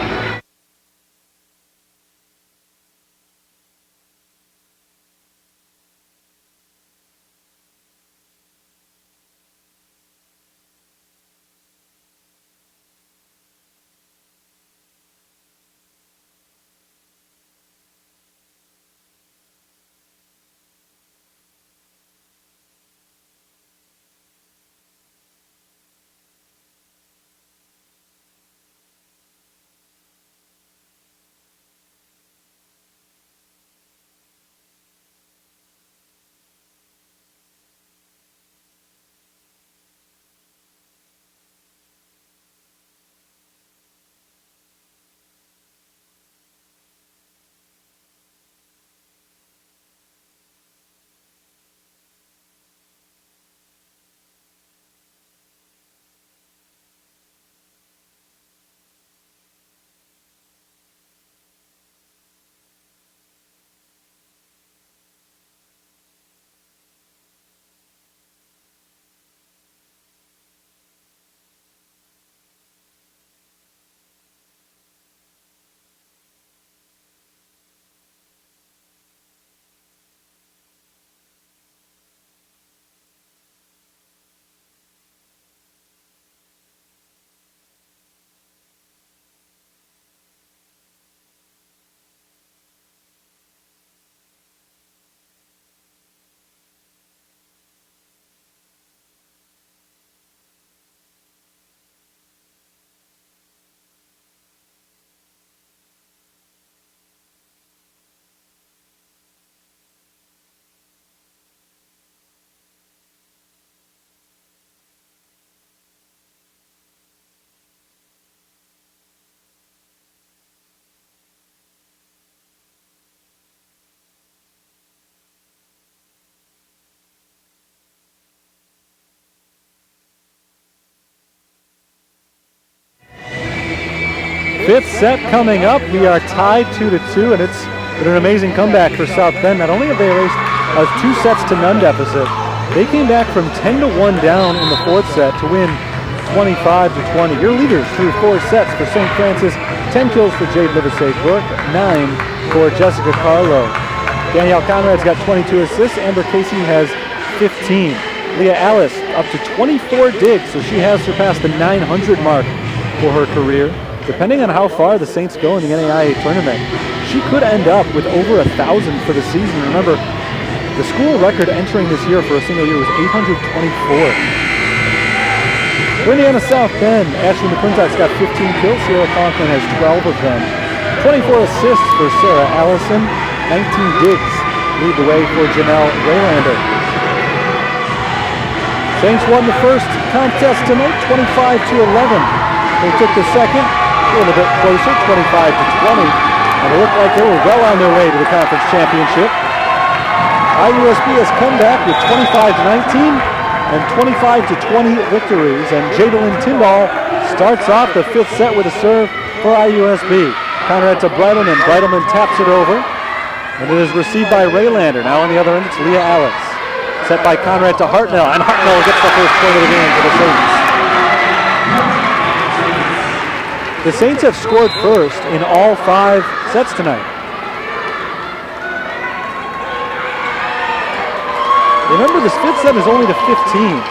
Speaker 1: Fifth set coming up. We are tied 2-2, and it's been an amazing comeback for South Bend. Not only have they erased a 2-0 deficit, they came back from 10-1 down in the 4th set to win 25-20. Your leaders through 4 sets for St. Francis: 10 kills for Jade Livesey-Burke, 9 for Jessica Carlo. Danielle Conrad's got 22 assists. Amber Casey has 15. Leah Alice up to 24 digs, so she has surpassed the 900 mark for her career. Depending on how far the Saints go in the NAIA tournament, she could end up with over 1,000 for the season. Remember, the school record entering this year for a single year was 824. For Indiana South Bend, Ashley McClintock's got 15 kills. Sierra Conklin has 12 of them. 24 assists for Sarah Allison. 19 digs lead the way for Janelle Raylander. Saints won the first contest tonight, 25-11. They took the second, a little bit closer, 25-20. And it looked like they were well on their way to the conference championship. IUSB has come back with 25-19 and 25-20 victories. And Jadalyn Tyndall starts off the fifth set with a serve for IUSB. Conrad to Breidelman, and Breidelman taps it over. And it is received by Raylander. Now on the other end, it's Leah Alice. Set by Conrad to Hartnell, and Hartnell gets the first point of the game for the Saints. The Saints have scored first in all 5 sets tonight. Remember, this fifth set is only to 15.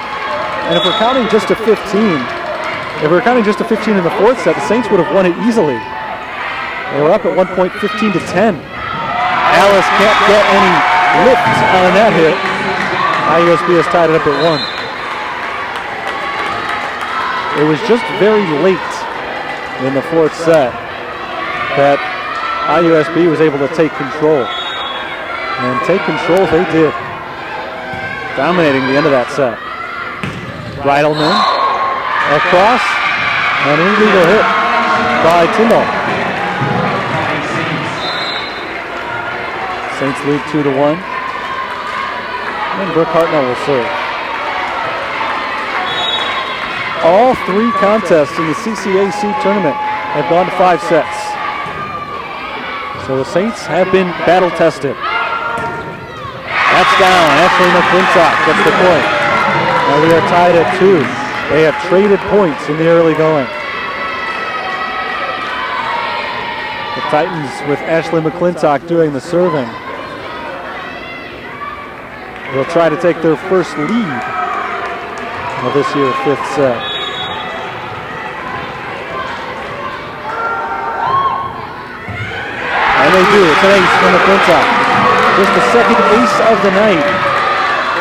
Speaker 1: And if we're counting just to 15, in the fourth set, the Saints would have won it easily. They were up at one point 15-10. Alice can't get any lift on that hit. IUSB has tied it up at 1. It was just very late in the fourth set that IUSB was able to take control. And take control they did, dominating the end of that set. Breidelman across, and an illegal hit by Tyndall. Saints lead 2-1. And Brooke Hartnell will serve. All 3 contests in the CCAC tournament have gone to 5 sets. So the Saints have been battle tested. That's down. Ashley McClintock gets the point. Now we are tied at 2. They have traded points in the early going. The Titans with Ashley McClintock doing the serving. They'll try to take their first lead of this year's 5th set. And they do. It's an ace from McClintock. Just the second ace of the night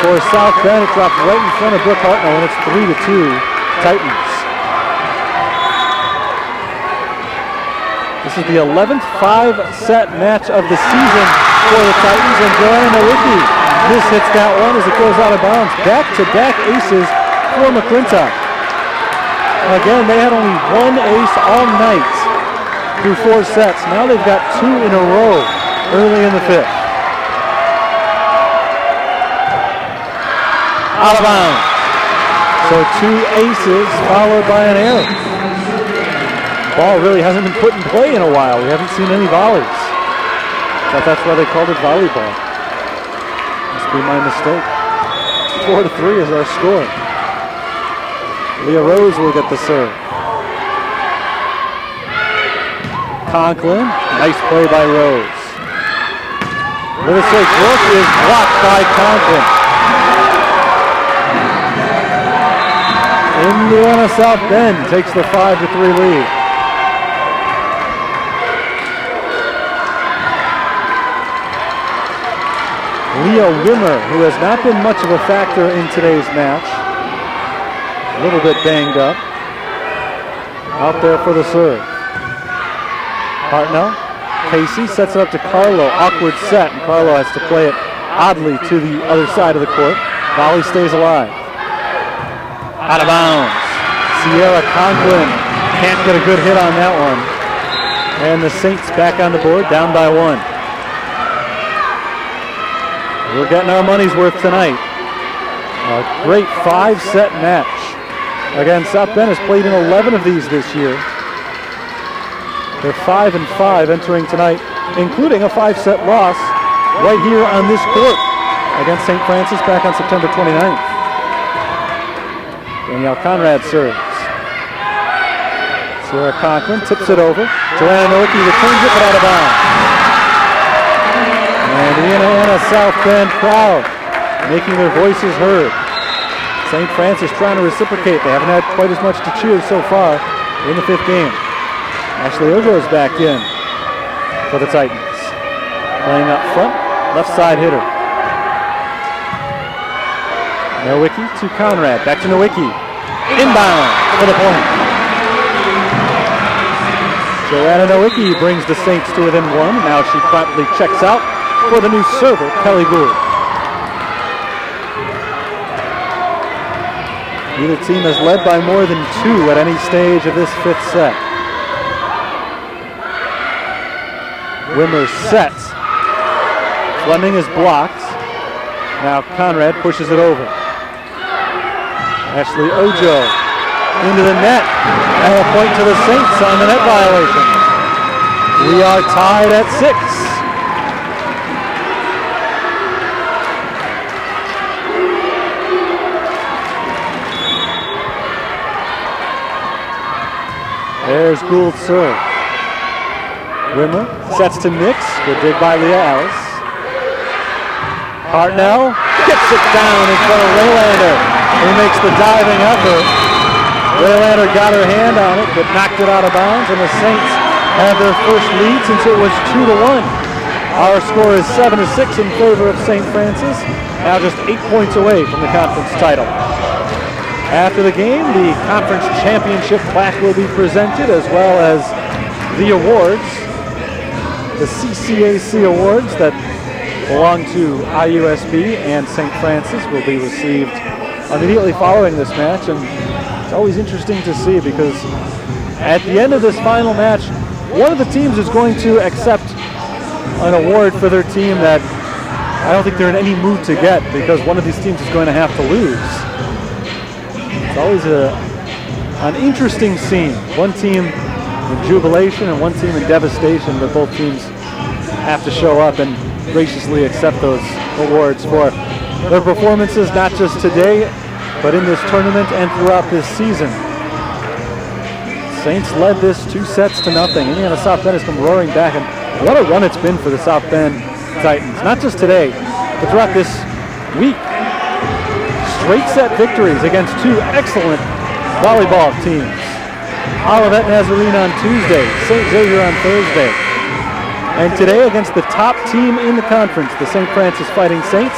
Speaker 1: for South Bend. It dropped right in front of Brooke Hartnell, and it's 3-2 Titans. This is the 11th 5-set match of the season for the Titans, and Joanna Nowicki hits that one as it goes out of bounds. Back-to-back aces for McClintock. Again, they had only 1 ace all night through 4 sets. Now they've got 2 in a row early in the 5th. Out of bounds. So 2 aces followed by an error. Ball really hasn't been put in play in a while. We haven't seen any volleys. But that's why they called it volleyball. Must be my mistake. 4-3 is our score. Leah Rose will get the serve. Conklin, nice play by Rose. With a straight look is blocked by Conklin. Indiana South Bend takes the 5-3 lead. Leah Wimmer, who has not been much of a factor in today's match, a little bit banged up, out there for the serve. Hartnell, Casey sets it up to Carlo, awkward set, and Carlo has to play it oddly to the other side of the court. Volley stays alive. Out of bounds. Sierra Conklin can't get a good hit on that one. And the Saints back on the board, down by 1. We're getting our money's worth tonight. A great 5-set match. Again, South Bend has played in 11 of these this year. They're 5-5 entering tonight, including a 5-set loss right here on this court against St. Francis back on September 29th. Danielle Conrad serves. Sierra Conklin tips it over. Joanna Nowicki returns it, but out of bounds. And the Indiana South Bend crowd making their voices heard. St. Francis trying to reciprocate. They haven't had quite as much to cheer so far in the 5th game. Ashley Ojo is back in for the Titans. Playing up front, left side hitter. Nowicki to Conrad, back to Nowicki. Inbound for the point. Joanna Nowicki brings the Saints to within 1. Now she promptly checks out for the new server, Kelly Gould. Neither team has led by more than 2 at any stage of this 5th set. Wimmer sets. Fleming is blocked. Now Conrad pushes it over. Ashley Ojo into the net. And a point to the Saints on the net violation. We are tied at 6. There's Gould's serve. Wimmer sets to Nix. Good dig by Leah Alice. Hartnell gets it down in front of Raylander, who makes the diving effort. Raylander got her hand on it, but knocked it out of bounds, and the Saints have their first lead since it was 2-1. Our score is 7-6 in favor of St. Francis, now just 8 points away from the conference title. After the game, the conference championship plaque will be presented, as well as the awards, the CCAC awards that belong to IUSB and St. Francis will be received immediately following this match. And it's always interesting to see, because at the end of this final match, one of the teams is going to accept an award for their team that I don't think they're in any mood to get, because one of these teams is going to have to lose. It's always an interesting scene. One team in jubilation and one team in devastation, but both teams have to show up and graciously accept those awards for their performances, not just today, but in this tournament and throughout this season. Saints led this 2-0. Indiana South Bend has come roaring back, and what a run it's been for the South Bend Titans. Not just today, but throughout this week. Straight set victories against 2 excellent volleyball teams. Olivet Nazarene on Tuesday, St. Xavier on Thursday. And today against the top team in the conference, the St. Francis Fighting Saints,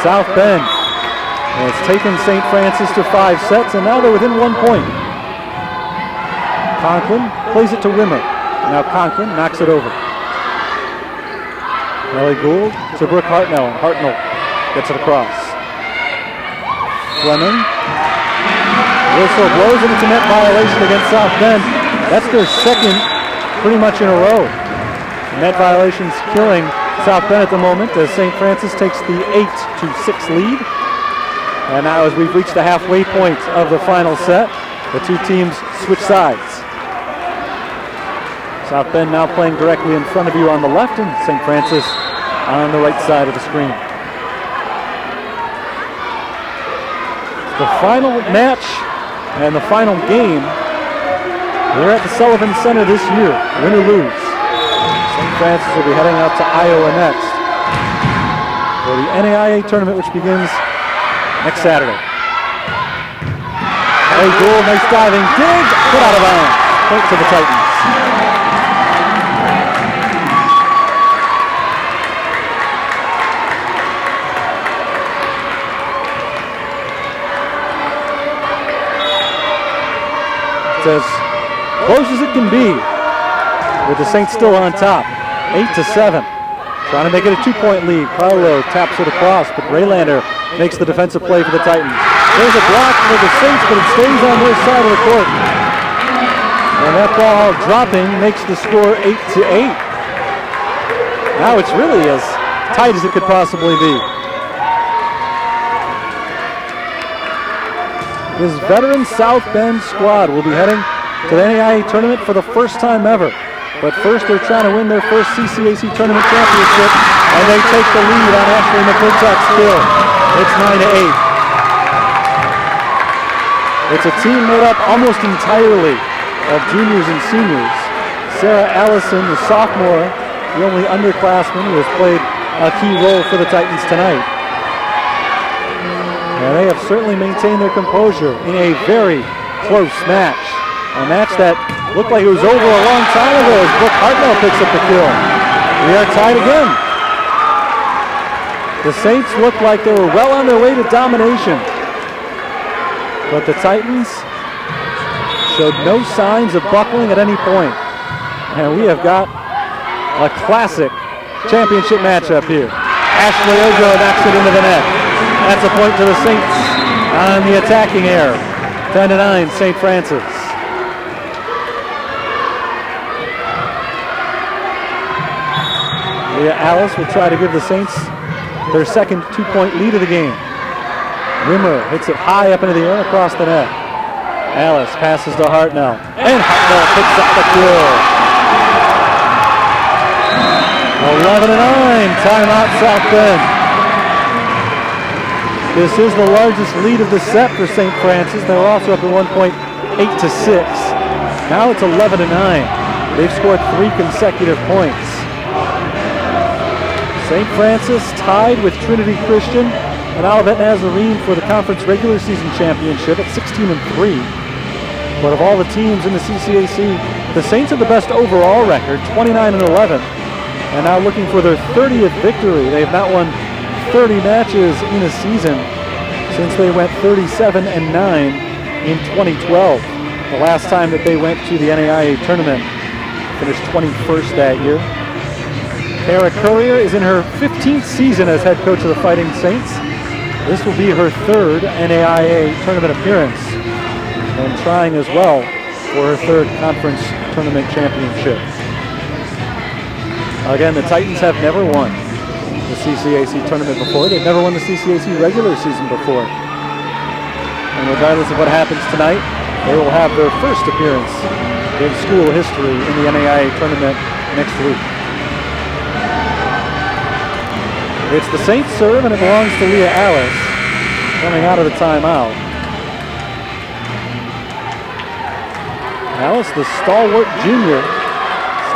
Speaker 1: South Bend has taken St. Francis to 5 sets, and now they're within 1 point. Conklin plays it to Wimmer. Now Conklin knocks it over. Nellie Gould to Brooke Hartnell, and Hartnell gets it across. Fleming. Whistle blows, and it's a net violation against South Bend. That's their second pretty much in a row. Net violations killing South Bend at the moment, as St. Francis takes the 8-6 lead. And now as we've reached the halfway point of the final set, the 2 teams switch sides. South Bend now playing directly in front of you on the left, and St. Francis on the right side of the screen. The final match and the final game here at the Sullivan Center this year, win or lose. St. Francis will be heading out to Iowa next for the NAIA tournament, which begins next Saturday. Hey, Gould, nice diving dig, put out of bounds. Point to the Titans. It's as close as it can be, with the Saints still on top, 8-7. Trying to make it a 2-point lead. Carlo taps it across, but Raylander makes the defensive play for the Titans. There's a block for the Saints, but it stays on their side of the court. And that ball dropping makes the score 8-8. Now it's really as tight as it could possibly be. This veteran South Bend squad will be heading to the NAIA tournament for the first time ever. But first, they're trying to win their first CCAC tournament championship, and they take the lead on Ashley McClintock's kill. It's 9-8. It's a team made up almost entirely of juniors and seniors. Sarah Allison, the sophomore, the only underclassman who has played a key role for the Titans tonight. And they have certainly maintained their composure in a very close match. A match that looked like it was over a long time ago as Brooke Hartnell picks up the kill. We are tied again. The Saints looked like they were well on their way to domination, but the Titans showed no signs of buckling at any point. And we have got a classic championship matchup here. Ashley Ojo knocks it into the net. That's a point to the Saints. on the attacking error. 10-9, St. Francis. Leah Alice will try to give the Saints their second 2-point lead of the game. Rimmer hits it high up into the air across the net. Alice passes to Hartnell, and Hartnell picks up the kill. 11-9, timeout South Bend. This is the largest lead of the set for St. Francis. They were also up at one point 8-6. Now it's 11-9. They've scored 3 consecutive points. St. Francis tied with Trinity Christian and Olivet Nazarene for the conference regular season championship at 16-3. But of all the teams in the CCAC, the Saints have the best overall record, 29-11, and now looking for their 30th victory. They have not won 30 matches in a season since they went 37-9 in 2012. The last time that they went to the NAIA tournament, finished 21st that year. Tara Currier is in her 15th season as head coach of the Fighting Saints. This will be her 3rd NAIA tournament appearance, and trying as well for her 3rd conference tournament championship. Again, the Titans have never won the CCAC tournament before. They've never won the CCAC regular season before. And regardless of what happens tonight, they will have their first appearance in school history in the NAIA tournament next week. It's the Saints serve, and it belongs to Leah Alice coming out of the timeout. Alice, the stalwart junior,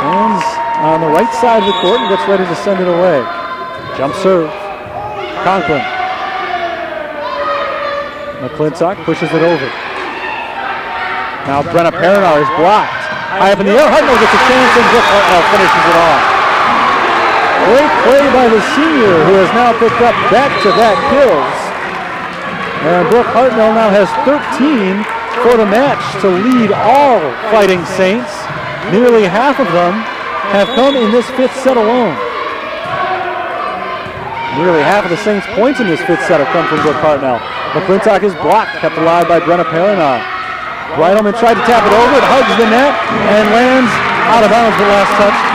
Speaker 1: stands on the right side of the court and gets ready to send it away. Jump serve. Conklin. McClintock pushes it over. Now Brenna Perinar is blocked. High up in the air. Hartnell gets a chance, and Brooke Hartnell finishes it off. Great play by the senior, who has now picked up back-to-back kills. And Brooke Hartnell now has 13 for the match to lead all Fighting Saints. Nearly half of them have come in this 5th set alone. Nearly half of the Saints' points in this 5th set have come from Brooke Hartnell. McClintock is blocked, kept alive by Brenna Perinar. Breidelman tried to tap it over, it hugs the net, and lands out of bounds, but last touched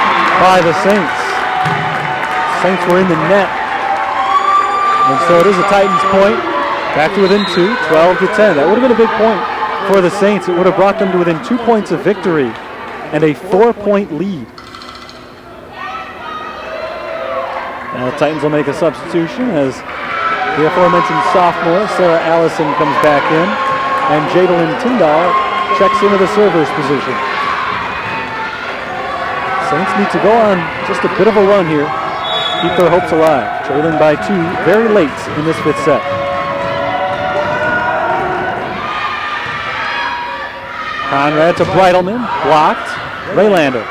Speaker 1: by the Saints. Saints were in the net. And so it is a Titans point. Back to within 2, 12-10. That would have been a big point for the Saints. It would have brought them to within 2 points of victory and a 4-point lead. Now the Titans will make a substitution as the aforementioned sophomore Sarah Allison comes back in, and Jadalyn Tyndall checks into the server's position. Saints need to go on just a bit of a run here, keep their hopes alive, trailing by 2 very late in this 5th set. Conrad to Breidelman, blocked. Raylander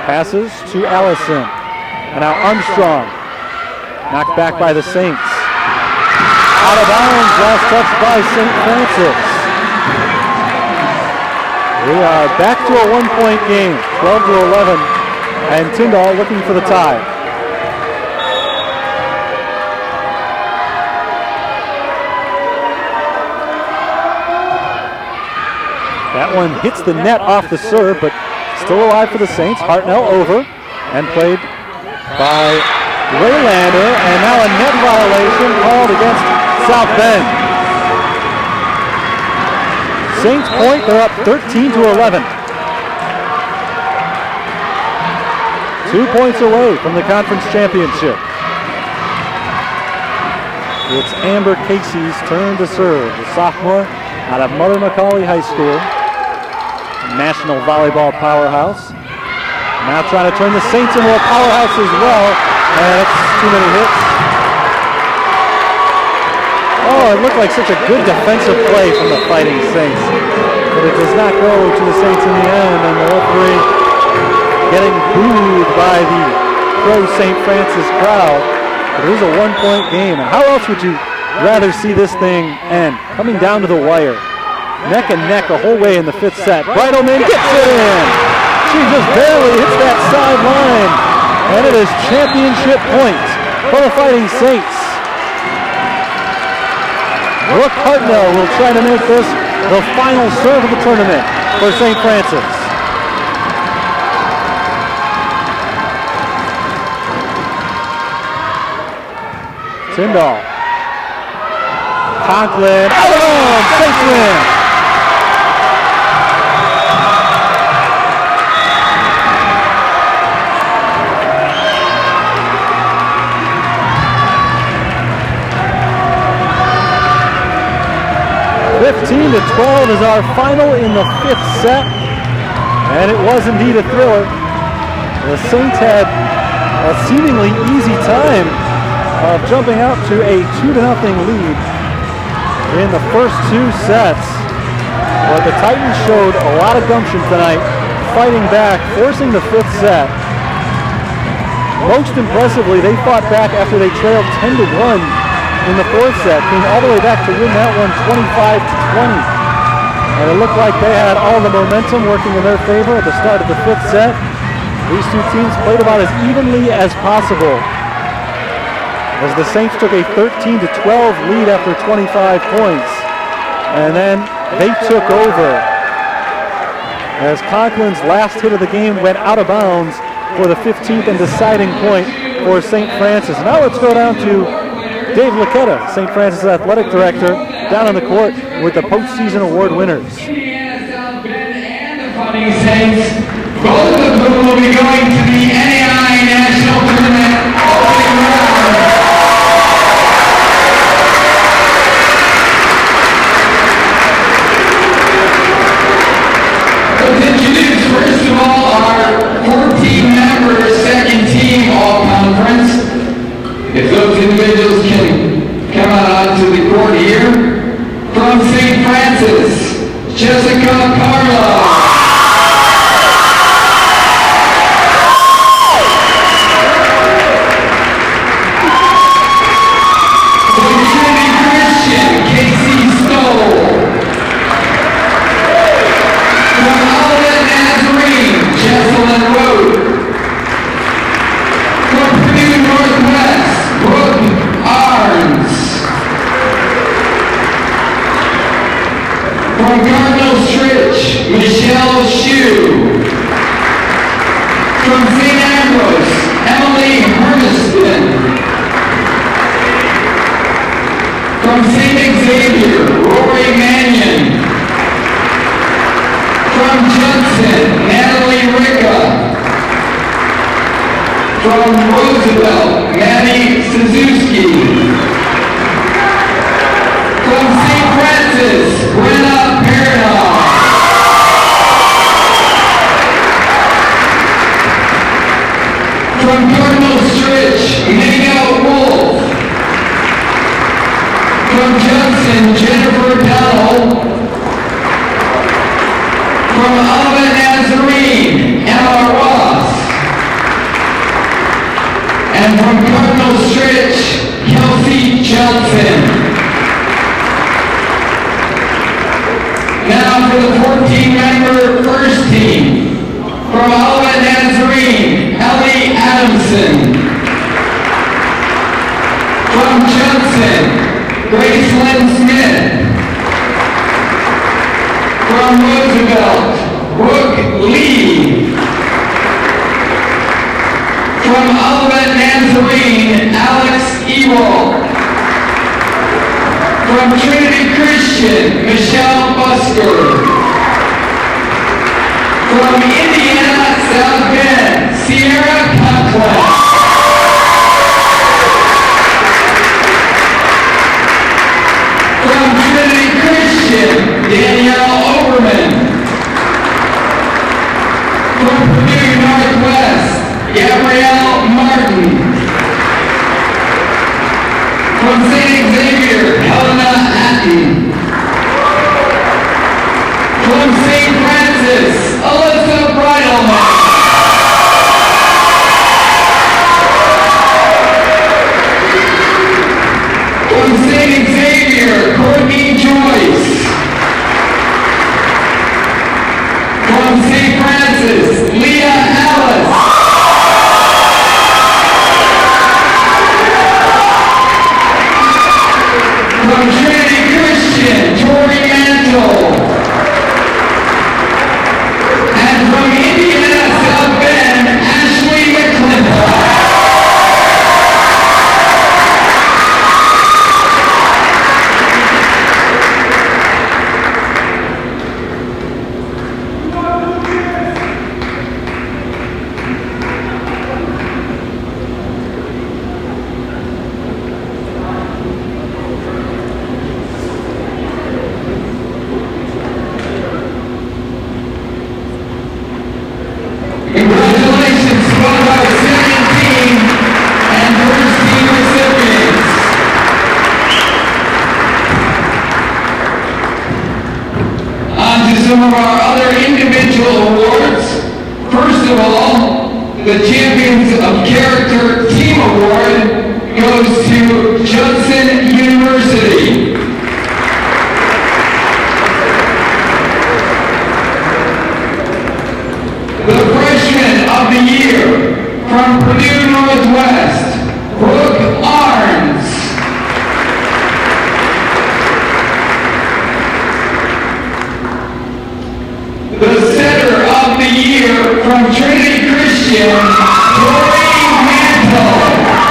Speaker 1: passes to Allison. And now Armstrong, knocked back by the Saints. Out of bounds, last touch by St. Francis. We are back to a 1-point game, 12-11, and Tyndall looking for the tie. That one hits the net off the serve, but still alive for the Saints. Hartnell over and played by Raylander, and now a net violation called against South Bend. Saints point, they're up 13-11. 2 points away from the conference championship. It's Amber Casey's turn to serve, the sophomore out of Mother McCauley High School. National volleyball powerhouse. Now trying to turn the Saints into a powerhouse as well. And it's too many hits. Oh, it looked like such a good defensive play from the Fighting Saints. But it does not go to the Saints in the end. And the referee getting booed by the pro-St. Francis crowd. But it is a 1-point game. And how else would you rather see this thing end? Coming down to the wire. Neck and neck the whole way in the 5th set. Breidelman gets it in. She just barely hits that sideline. And it is championship points for the Fighting Saints. Brooke Hartnell will try to make this the final serve of the tournament for St. Francis. Tyndall. Conklin. Oh, Saints win. (15-12) is our final in the 5th set, and it was indeed a thriller. The Saints had a seemingly easy time of jumping out to a 2-0 lead in the first 2 sets, but the Titans showed a lot of gumption tonight, fighting back, forcing the 5th set. Most impressively, they fought back after they trailed 10-1 in the 4th set, came all the way back to win that one 25-20. And it looked like they had all the momentum working in their favor at the start of the 5th set. These two teams played about as evenly as possible, as the Saints took a 13-12 lead after 25 points. And then they took over as Conklin's last hit of the game went out of bounds for the 15th and deciding point for St. Francis. Now let's go down to Dave Laquetta, St. Francis Athletic Director, down on the court with the postseason award winners.
Speaker 2: South Bend and the Fighting Saints, both of whom will be going to the NAI National Tournament opening round. Let's introduce first of all our 14-member second team all-conference. If those individuals can come out onto the court here. From St. Francis, Jessica Carlo. From Trinity Christian, Casey Stoll. From Olivet Nazarene, Jesselyn Road. From Purdue Northwest, Brooke Arns. From Cardinal Stritch, Michelle Shue. From St. Ambrose, Emily Hermiston. From St. Xavier, Rory Mannion. From Judson, Natalie Ricca. From Roosevelt, Maddie Suzuki. From St. Francis, Brenna Paranoff. From Cardinal Stritch, Megan Wolf. From Judson, Jennifer Dowell. From Olivet Nazarene, Emma Ross. And from Cardinal Stritch, Kelsey Johnson. Now for the 14-member first team. From Olivet Nazarene, Ellie Adamson. From Judson, Grace Lynn Smith. From Roosevelt, Brooke Lee. From Olivet Nazarene, Alex Ewald. From Trinity Christian, Michelle Busker. From Indiana South Bend, Sierra Conklin. From Trinity Christian, Danielle Overman. From Purdue Northwest, Gabrielle Martin. From St. Xavier, Helena Hatton. From St. Francis, Alyssa Bridleman. From St. Xavier, Courtney Joyce. From St. Francis, Leah Alice. some of our other individual awards. First of all, the Champions of Character Team Award goes to Judson University. The Freshman of the Year from Purdue Northwest, Brooke Arns. The Setter of the Year from Trinity Christian, Tori Mantle.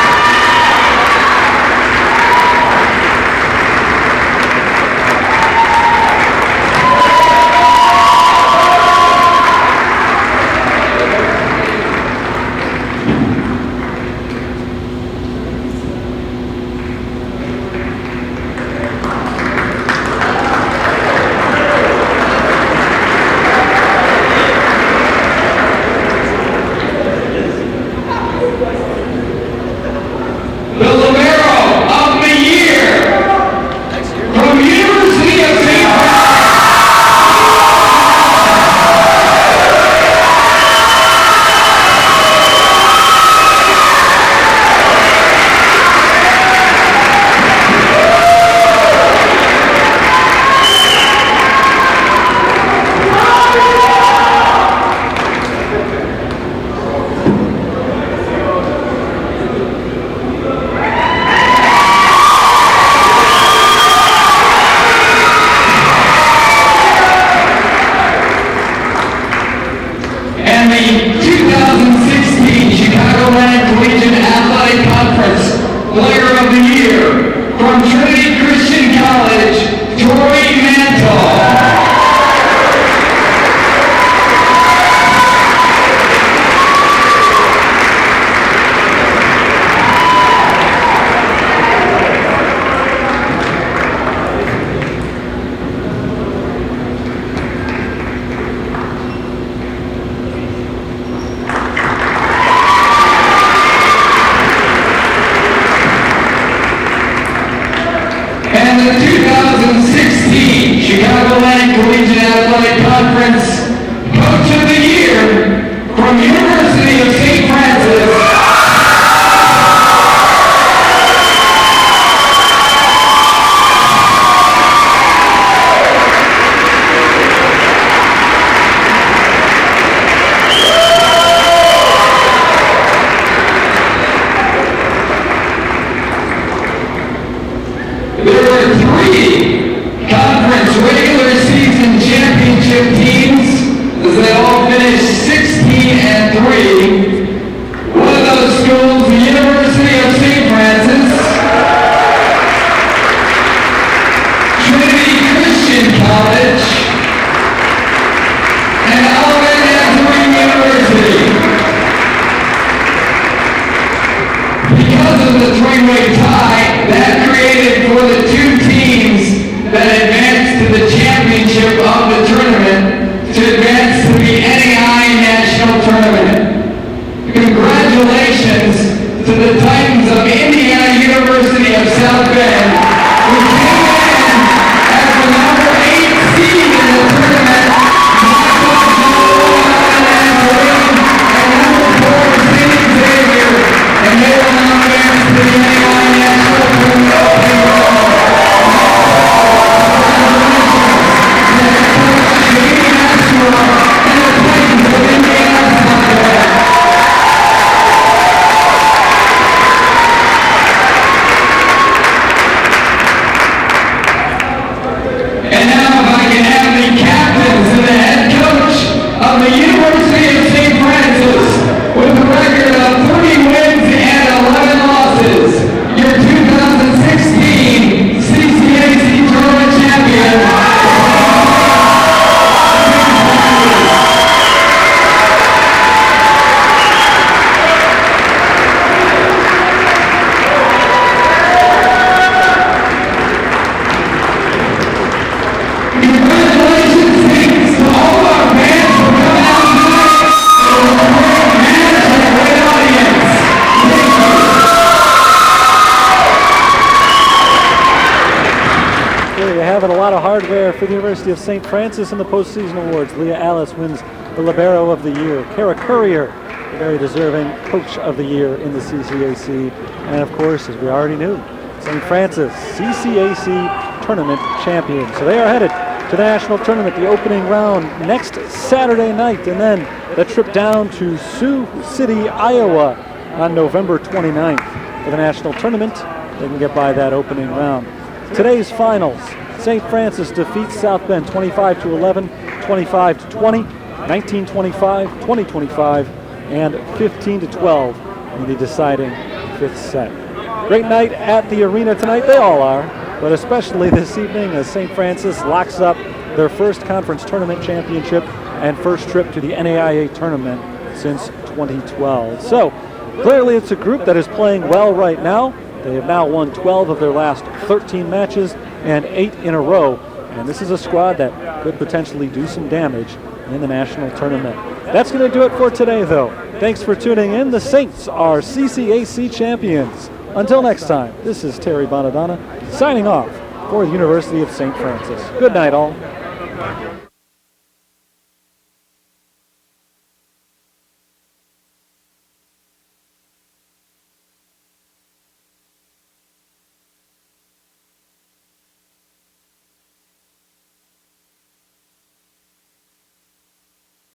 Speaker 1: there you have it. A lot of hardware for the University of St. Francis in the postseason awards. Leah Alice wins the Libero of the Year. Kara Courier, a very deserving Coach of the Year in the CCAC. And of course, as we already knew, St. Francis CCAC Tournament Champion. So they are headed to the national tournament, the opening round next Saturday night, and then the trip down to Sioux City, Iowa on November 29th for the national tournament. They can get by that opening round. Today's finals, St. Francis defeats South Bend 25-11, 25-20, 19-25, 20-25, and 15-12 in the deciding fifth set. Great night at the arena tonight. They all are, but especially this evening as St. Francis locks up their first conference tournament championship and first trip to the NAIA tournament since 2012. So clearly it's a group that is playing well right now. They have now won 12 of their last 13 matches and 8 in a row. And this is a squad that could potentially do some damage in the national tournament. That's going to do it for today, though. Thanks for tuning in. The Saints are CCAC champions. Until next time, this is Terry Bonadonna signing off for the University of St. Francis. Good night, all.